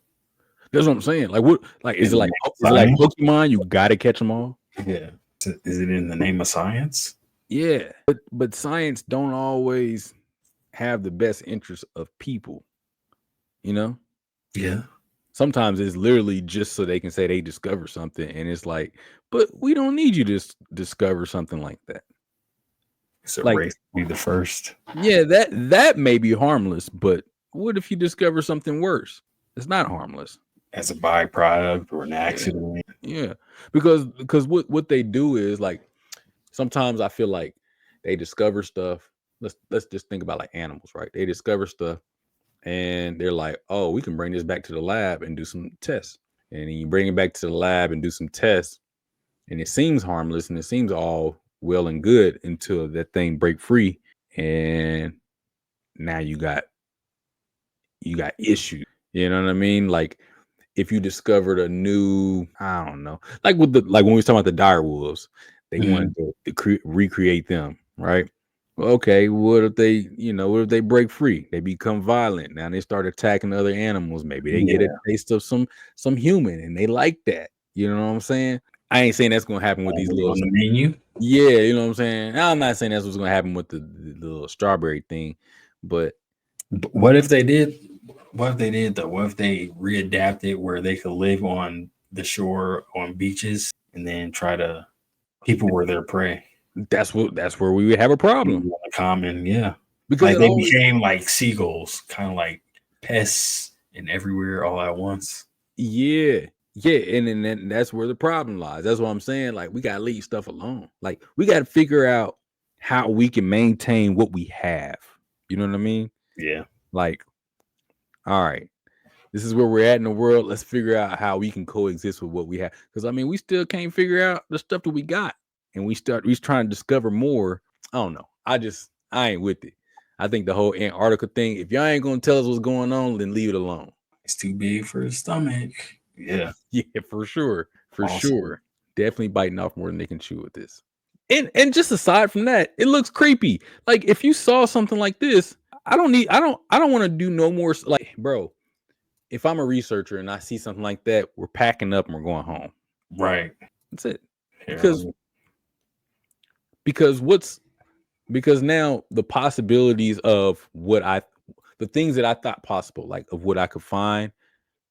That's what I'm saying. Like what? Like is it like Pokemon? You gotta catch them all. Yeah. Is it in the name of science? Yeah, but science don't always have the best interest of people. You know? Yeah. Sometimes it's literally just so they can say they discover something, and it's like, but we don't need you to discover something like that. It's a race to be the first. Yeah, that may be harmless, but what if you discover something worse? It's not harmless. As a byproduct or an accident. Yeah. Because what they do is like sometimes I feel like they discover stuff. Let's just think about like animals, right? They discover stuff. And they're like, oh, we can bring this back to the lab and do some tests. And then you bring it back to the lab and do some tests. And it seems harmless and it seems all well and good until that thing break free. And now you got issues. You know what I mean? Like if you discovered a new, I don't know, like when we was talking about the dire wolves, they wanted to recreate them, right? Okay, what if they break free? They become violent. Now they start attacking other animals. Maybe they get a taste of some human and they like that. You know what I'm saying? I ain't saying that's gonna happen with these little on the menu. Yeah, you know what I'm saying? I'm not saying that's what's gonna happen with the little strawberry thing, but what if they did? What if they did though? What if they readapted where they could live on the shore on beaches and then people were their prey? That's where we would have a problem. Common, because like they became like seagulls, kind of like pests and everywhere all at once. Yeah, and then that's where the problem lies. That's what I'm saying. Like we gotta leave stuff alone. Like we gotta figure out how we can maintain what we have. You know what I mean? Yeah. Like, all right, this is where we're at in the world. Let's figure out how we can coexist with what we have. Because I mean, we still can't figure out the stuff that we got. And we trying to discover more. I don't know. I ain't with it. I think the whole Antarctica thing, if y'all ain't gonna tell us what's going on, then leave it alone. It's too big for the stomach. Yeah. Yeah, for sure. Sure. Definitely biting off more than they can chew with this. And just aside from that, it looks creepy. Like if you saw something like this, I don't want to do no more. Like, bro, if I'm a researcher and I see something like that, we're packing up and we're going home. Right. That's it. Because now the possibilities of the things that I thought possible, like of what I could find,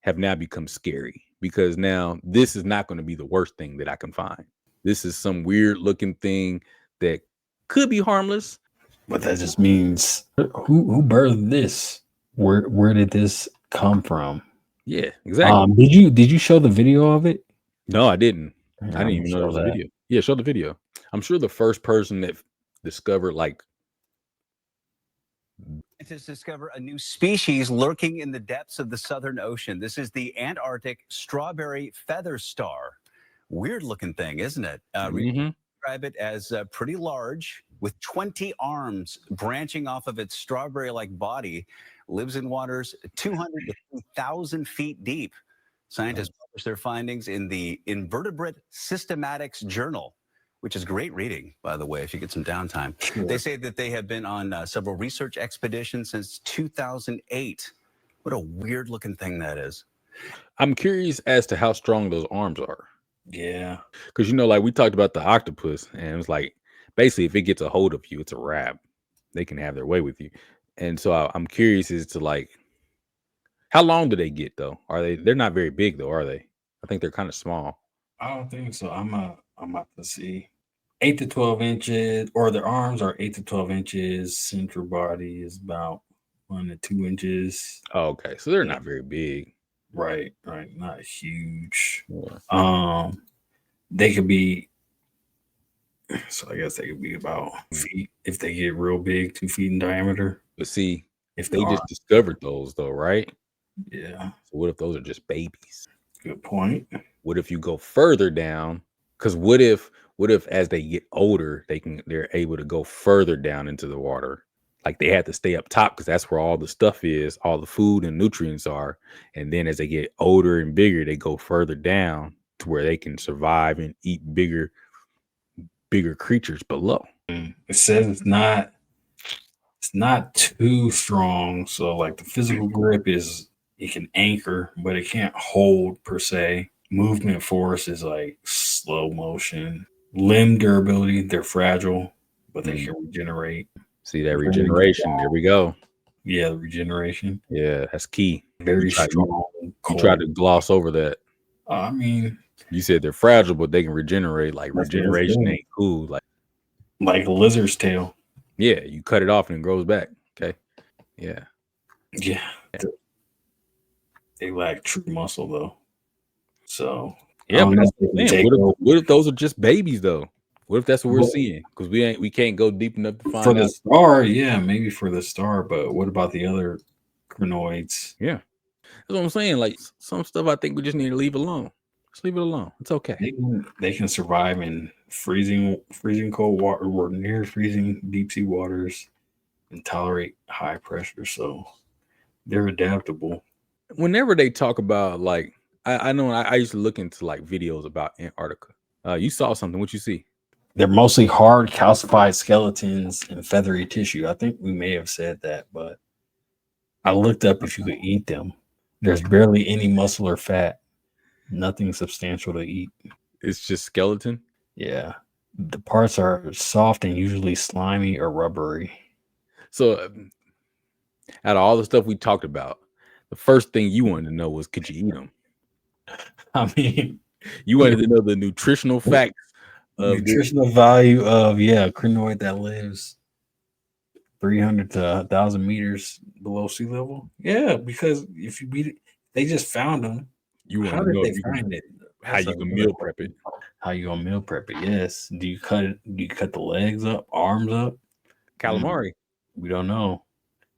have now become scary. Because now this is not going to be the worst thing that I can find. This is some weird looking thing that could be harmless. But that just means who birthed this? Where did this come from? Yeah, exactly. Did you show the video of it? No, I didn't. I didn't even know there was a video. Yeah, show the video. I'm sure the first person that discovered Scientists discover a new species lurking in the depths of the Southern Ocean. This is the Antarctic strawberry feather star. Weird looking thing, isn't it? describe it as pretty large, with 20 arms branching off of its strawberry-like body. Lives in waters 200 to 3,000 feet deep. Scientists published their findings in the Invertebrate Systematics Journal, which is great reading, by the way, if you get some downtime. Sure. They say that they have been on several research expeditions since 2008. What a weird-looking thing that is. I'm curious as to how strong those arms are. Yeah. Because, you know, like we talked about the octopus, and it was like, basically, if it gets a hold of you, it's a wrap. They can have their way with you. And so I'm curious as to like, how long do they get though? They're not very big though, are they? I think they're kind of small. I don't think so. I'm about to see 8 to 12 inches, or their arms are 8 to 12 inches. Central body is about 1 to 2 inches. Oh, okay. So they're not very big. Right. Not huge. Yeah. They could be, so I guess they could be about feet if they get real big, 2 feet in diameter. But see, if they just discovered those though, right? Yeah. So what if those are just babies? Good point. What if you go further down? Because what if as they get older, they're able to go further down into the water? Like they have to stay up top because that's where all the stuff is, all the food and nutrients are. And then as they get older and bigger, they go further down to where they can survive and eat bigger creatures below. It says it's not too strong. So like the physical grip is, it can anchor, but it can't hold per se. Movement force is like slow motion. Limb durability, they're fragile, but they can regenerate. See that regeneration? There we go. Yeah, the regeneration. Yeah, that's key. Very strong. You try to gloss over that. I mean, you said they're fragile, but they can regenerate. Like regeneration ain't cool. Like a lizard's tail. Yeah, you cut it off and it grows back. Okay. Yeah. They lack true muscle though. So yeah, but what if those are just babies though? What if that's what we're seeing? Because we can't go deep enough to find for the star. Yeah, maybe for the star, but what about the other crinoids? Yeah, that's what I'm saying. Like some stuff, I think we just need to leave alone. Just leave it alone. It's okay. They can survive in freezing cold water or near freezing deep sea waters and tolerate high pressure. So they're adaptable. Whenever they talk about like, I know I used to look into like videos about Antarctica. You saw something. What you see? They're mostly hard calcified skeletons and feathery tissue. I think we may have said that, but I looked up if you could eat them. There's barely any muscle or fat. Nothing substantial to eat. It's just skeleton? Yeah. The parts are soft and usually slimy or rubbery. So out of all the stuff we talked about, the first thing you wanted to know was, could you eat them? I mean, you wanted to know the nutritional facts. Nutritional value of, crinoid that lives 300 to 1,000 meters below sea level. Yeah, because if you beat it, they just found them. You want to know if you find it? How you can meal prep it? How you gonna meal prep it? Yes. Do you cut it? Do you cut the legs up, arms up? Calamari. We don't know.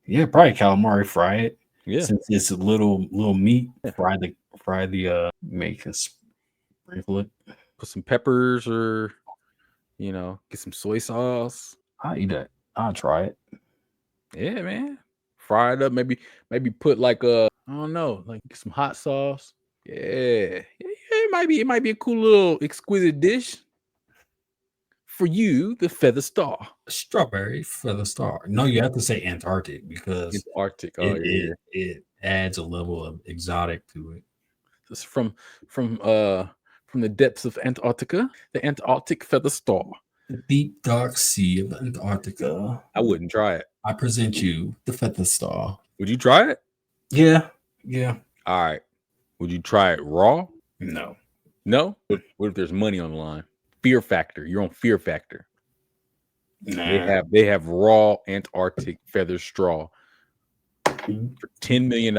Yeah, probably calamari. Fry it. Yeah. Since it's a little meat, fry the make and sprinkle it. Put some peppers or get some soy sauce. I'll eat that. I'll try it. Yeah, man. Fry it up. Maybe put like I don't know, like some hot sauce. Yeah. It might be a cool little exquisite dish for you, the feather star. Strawberry feather star. No, you have to say Antarctic because it's Arctic. It adds a level of exotic to it. It's from the depths of Antarctica, the Antarctic feather star. The deep dark sea of Antarctica. I wouldn't try it. I present you the feather star. Would you try it? Yeah. All right. Would you try it raw? No. What if there's money on the line? Fear factor. You're on fear factor. Nah. They have raw Antarctic feather straw for $10 million.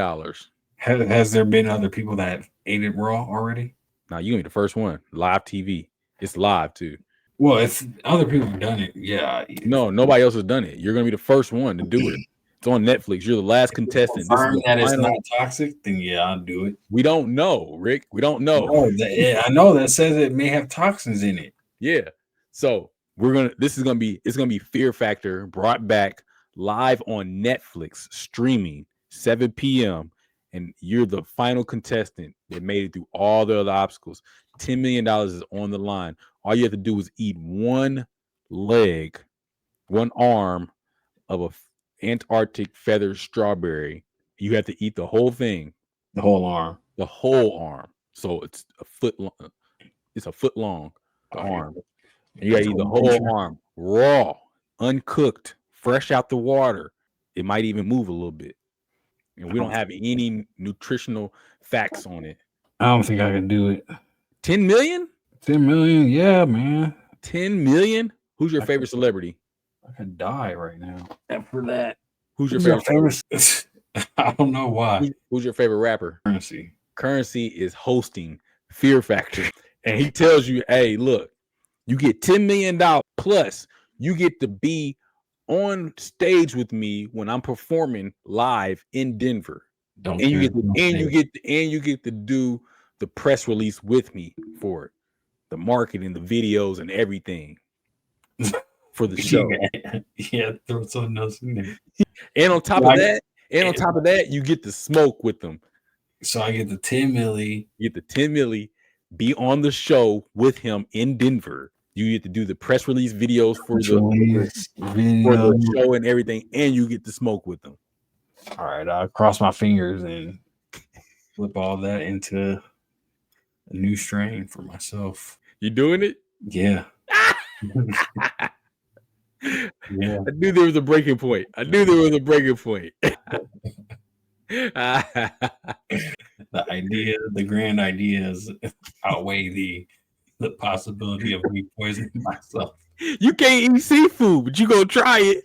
Has there been other people that ate it raw already? Now you're gonna be the first one. Live TV. It's live too. Well, if other people have done it, yeah. No, nobody else has done it. You're gonna be the first one to do it. It's on Netflix. You're the last contestant. It's not toxic, then yeah, I'll do it. We don't know, Rick. We don't know. I know that says it may have toxins in it. Yeah. So it's gonna be Fear Factor brought back live on Netflix streaming 7 p.m. and you're the final contestant that made it through all the other obstacles. $10 million is on the line. All you have to do is eat one arm of a Antarctic feather strawberry. You have to eat the whole thing. The whole arm. The whole arm. So it's a foot long. It's a foot long, the arm. And you gotta eat the whole arm, raw, uncooked, fresh out the water. It might even move a little bit. And we don't have any nutritional facts on it. I don't think I can do it. 10 million? 10 million? Yeah, man. 10 million? Who's your favorite celebrity? I could die right now. And for that. Who's your favorite? I don't know why. Who's your favorite rapper? Currency. Currency is hosting Fear Factor. And he tells you, hey, look, you get $10 million plus you get to be on stage with me when I'm performing live in Denver. You get to do the press release with me for it. The marketing, the videos, and everything for the show. Yeah, throw something else in there. And on top of that, you get to smoke with them. So I get the 10 milli. You get the 10 milli, be on the show with him in Denver. You get to do the press release videos for the show and everything, and you get to smoke with them. All right, I'll cross my fingers and flip all that into a new strain for myself. You doing it? Yeah. Yeah. I knew there was a breaking point. The grand ideas outweigh the possibility of me poisoning myself. You can't eat seafood, but you gonna try it.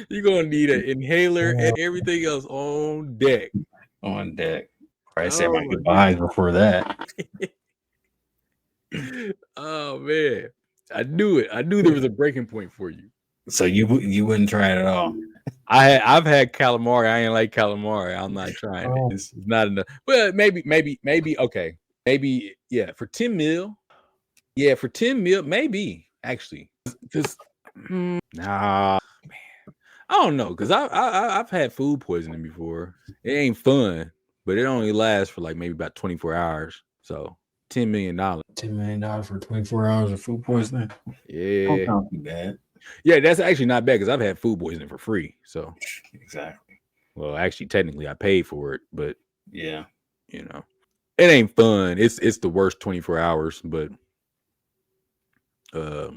You're gonna need an inhaler and everything else on deck. On deck. I said my goodbyes before that. Oh man, I knew it. I knew there was a breaking point for you. So you wouldn't try it at all? I've had calamari. I ain't like calamari. I'm not trying it. It's not enough. But maybe okay. Maybe yeah. For 10 mil, maybe actually. Because nah, man, I don't know. Because I've had food poisoning before. It ain't fun, but it only lasts for like maybe about 24 hours. So $10 million. $10 million for 24 hours of food poisoning. Yeah, don't sound too bad. Yeah, that's actually not bad because I've had food poisoning for free. So exactly. Well, actually, technically, I paid for it, but yeah, you know, it ain't fun. It's the worst 24 hours, but I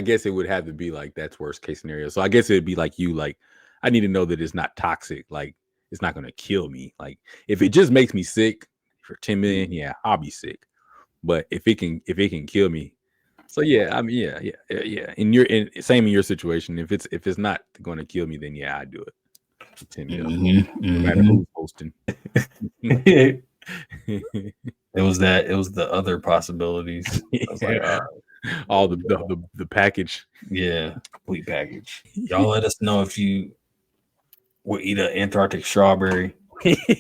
guess it would have to be like that's worst case scenario. So I guess it'd be like you, like I need to know that it's not toxic, like it's not gonna kill me. Like if it just makes me sick for 10 million, yeah, I'll be sick. But if it can kill me. So yeah, I mean, yeah. In your situation, if it's not going to kill me, then yeah, I do it. 10 mil, no matter who's hosting. It was the other possibilities. Like, all the package. Yeah, complete package. Y'all let us know if you would eat an Antarctic strawberry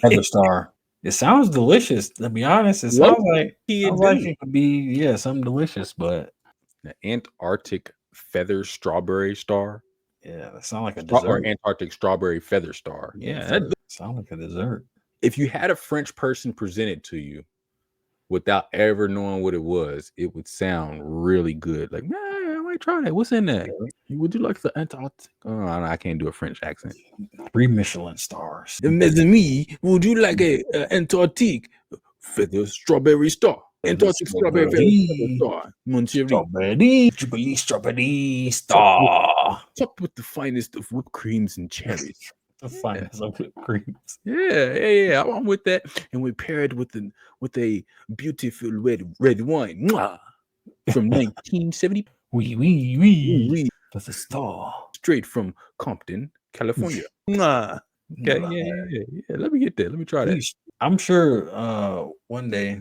feather star. It sounds delicious. To be honest, it sounds like it could be something delicious, but the Antarctic feather strawberry star. Yeah, that sounds like a dessert. Or Antarctic strawberry feather star. Yeah, that sounds like a dessert. If you had a French person present it to you without ever knowing what it was, it would sound really good. Like, I might try that. What's in that? Would you like the Antarctic? Oh, I can't do a French accent. 3 Michelin stars. Me, would you like a Antarctic feather strawberry star? Antarctic strawberry feather star. Strawberry star. Topped with the finest of whipped creams and cherries. The finest of whipped creams. Yeah. I'm with that. And we pair it with a beautiful red wine. Mwah! From 1970. Oui. That's a star. Straight from Compton, California. Mwah! Okay, yeah. Let me get that. Let me try that. I'm sure one day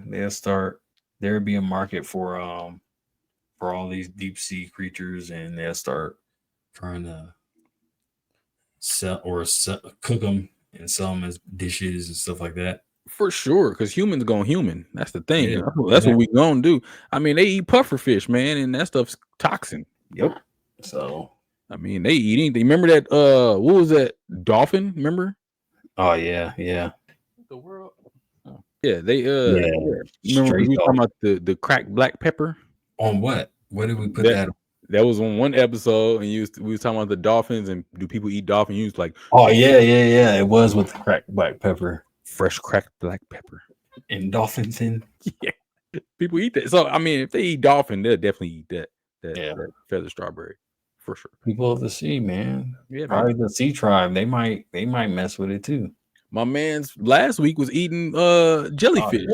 there'll be a market for all these deep sea creatures, and they'll start trying to cook them and sell them as dishes and stuff like that. For sure, because humans going human. That's the thing. Yeah, That's what we gonna do. I mean, they eat puffer fish, man, and that stuff's toxin. Yep. So I mean, they eat anything. Remember that? What was that? Dolphin? Remember? oh yeah. The world. Yeah, they Yeah. Remember we Straight were talking off. about the cracked black pepper? On what? What did we put that on? That was on one episode, and we was talking about the dolphins and do people eat dolphin? You was like, Oh yeah. It was with the cracked black pepper fresh cracked black pepper. and dolphins in. Yeah, people eat that. So I mean, if they eat dolphin, they'll definitely eat that Yeah. that feather strawberry for sure. People of the sea, man. Yeah, man. Probably the sea tribe. They might mess with it too. My man's last week was eating jellyfish,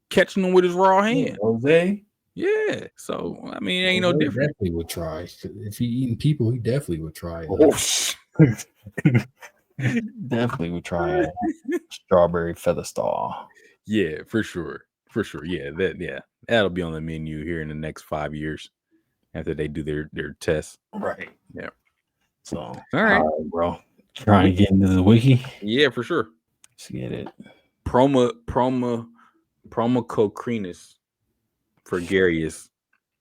catching them with his raw hand. Jose. Yeah, so I mean, it ain't no Jose different. Definitely would try. If he eating people, he definitely would try. Definitely would try a strawberry feather star. Yeah, for sure. Yeah, that'll be on the menu here in the next 5 years after they do their tests. Right. Yeah. So All right, bro. Trying to get into the wiki. yeah, for sure. Let's get it. Promococrinus gregarious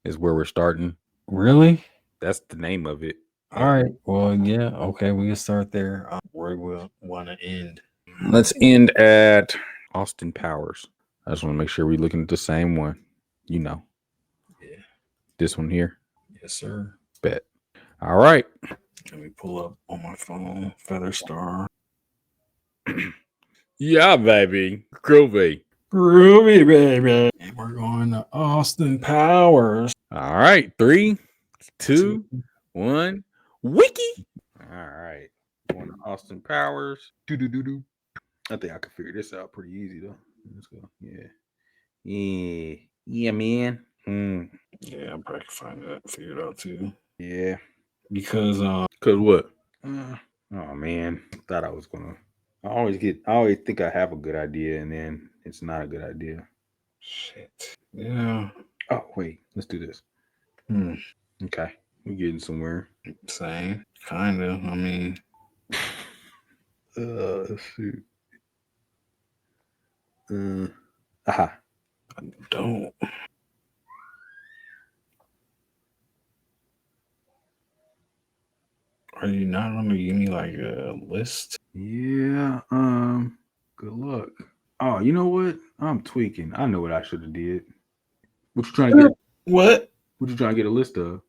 is where we're starting. Really? That's the name of it. All right. Well, yeah. Okay, we can start there. Where we want to end. Let's end at Austin Powers. I just want to make sure we're looking at the same one. You know. Yeah. This one here. Yes, sir. Bet. All right. Let me pull up on my phone. Feather star. Yeah, baby. Groovy. Groovy, baby. And we're going to Austin Powers. All right. 3, 2, 1. Wiki. All right. Going to Austin Powers. Do. I think I can figure this out pretty easy though. Let's go. Yeah, man. Yeah, I probably can find that. Figure it out too. Yeah. Because Cause what? Oh man, thought I was gonna. I always think I have a good idea, and then it's not a good idea. shit. Yeah. Oh wait, let's do this. Okay, we're getting somewhere. Same. Kind of. I mean. Let's see. Aha. I don't. Are you not going to give me like a list? Yeah. Good luck. Oh, you know what? I'm tweaking. I know what I should have did. What you trying to get? What? What you trying to get a list of?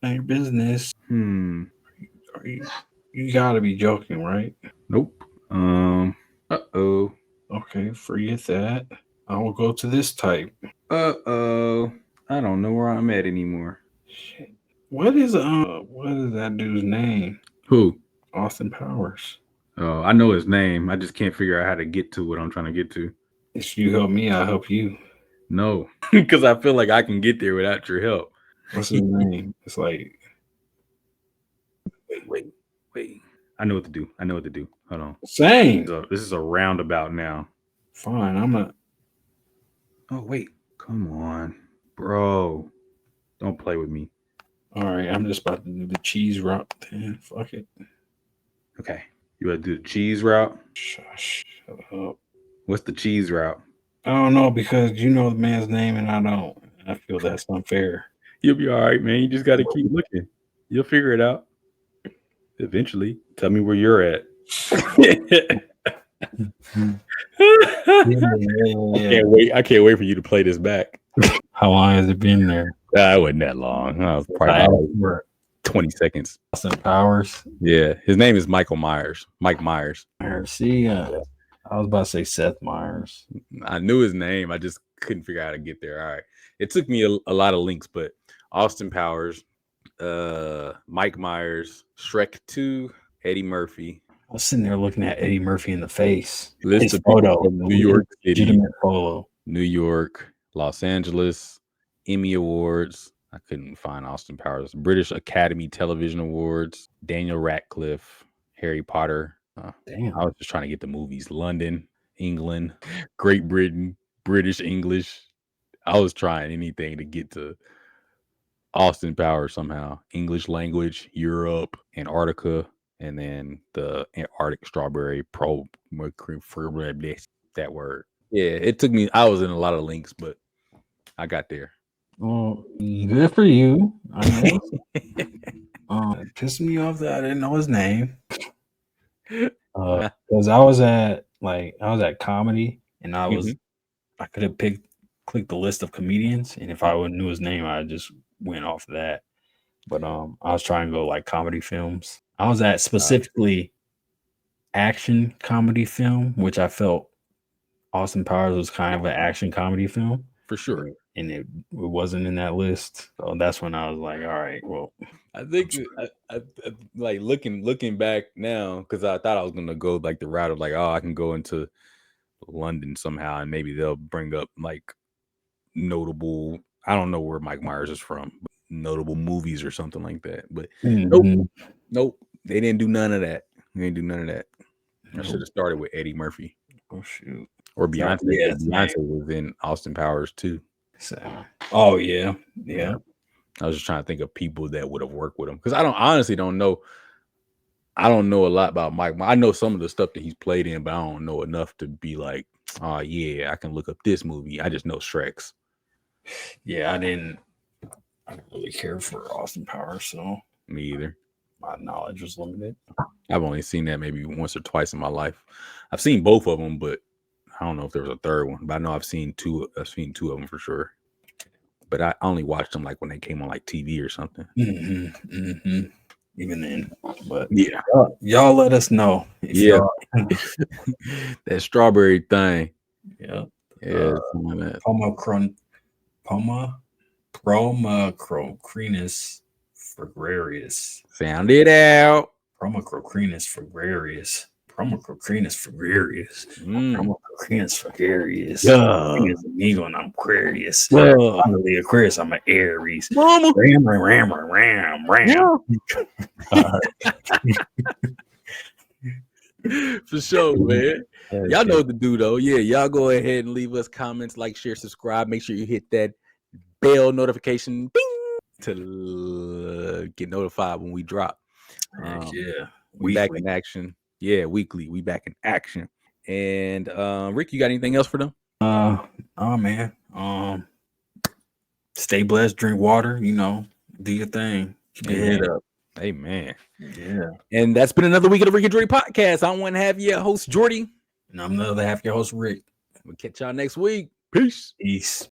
Not your business. Hmm. Are you gotta be joking, right? Nope. Uh-oh. Okay, forget that. I will go to this type. Uh-oh. I don't know where I'm at anymore. Shit. What is that dude's name? Who? Austin Powers. Oh, I know his name. I just can't figure out how to get to what I'm trying to get to. If you help me, I'll help you. No, because I feel like I can get there without your help. What's his name? It's like Wait. I know what to do. Hold on. same. So this is a roundabout now. Fine, I'm a Oh, wait. Come on. Bro. Don't play with me. all right, I'm just about to do the cheese route then. Fuck it. Okay. You want to do the cheese route? Shut up. What's the cheese route? I don't know because you know the man's name and I don't. I feel that's unfair. You'll be all right, man. You just got to keep looking. You'll figure it out. Eventually. Tell me where you're at. I can't wait for you to play this back. How long has it been there? It wasn't that long. I was probably about 20 seconds. Austin Powers. Yeah. His name is Mike Myers. See, I was about to say Seth Meyers. I knew his name. I just couldn't figure out how to get there. All right. It took me a lot of links, but Austin Powers, Mike Myers, Shrek 2, Eddie Murphy. I was sitting there looking at Eddie Murphy in the face. List His of people photo. from New York City, Legitimate photo. New York, Los Angeles, Emmy Awards. I couldn't find Austin Powers. British Academy Television Awards, Daniel Radcliffe, Harry Potter. Damn. I was just trying to get the movies. London, England, Great Britain, British English. I was trying anything to get to Austin Powers somehow. English language, Europe, Antarctica, and then the Antarctic strawberry that word. Yeah, it took me. I was in a lot of links, but I got there. Well, good for you. I know. It pissed me off that I didn't know his name. Because I was at comedy, and I could have clicked the list of comedians, and if I would knew his name, I just went off of that. But I was trying to go like comedy films. I was at specifically action comedy film, which I felt Austin Powers was kind of an action comedy film For sure. and it wasn't in that list. So that's when I was like, all right, well, I think I like looking back now, because I thought I was gonna go like the route of like, oh, I can go into London somehow and maybe they'll bring up like notable, I don't know where Mike Myers is from, but notable movies or something like that. But nope, they didn't do none of that. They didn't do none of that. I should have started with Eddie Murphy. Oh shoot. Or Beyonce. Yeah, Beyonce was in Austin Powers too. So, oh yeah. I was just trying to think of people that would have worked with him, because I honestly don't know. I don't know a lot about Mike. I know some of the stuff that he's played in, but I don't know enough to be like, oh yeah, I can look up this movie. I just know Shreks. Yeah, I didn't really care for Austin Powers, so Me either. My knowledge was limited. I've only seen that maybe once or twice in my life. I've seen both of them, but I don't know if there was a third one. But I know I've seen two of them for sure. But I only watched them like when they came on like TV or something. Even then, but yeah, y'all let us know. That strawberry thing. Yeah, Promacrocrinus fragarius. Sound it out. Promacrocrinus fragarius. Promacrocrinus fragarius. Promacrocrinus fragarius. Amigo, and I'm Aquarius. I'm the Aquarius. I'm an Aries. Ram. For sure, man. Y'all know what to do though. Yeah, y'all go ahead and leave us comments, like, share, subscribe. Make sure you hit that bell notification ding to get notified when we drop. We back in action. Yeah, weekly. We back in action. And Rick, you got anything else for them? Oh man. Stay blessed, drink water, do your thing. Keep your head up. Amen. Yeah. And that's been another week of the Rick Jordy Podcast. I'm one half your host, Jordy. And I'm the other half your host, Rick. We'll catch y'all next week. Peace. Peace.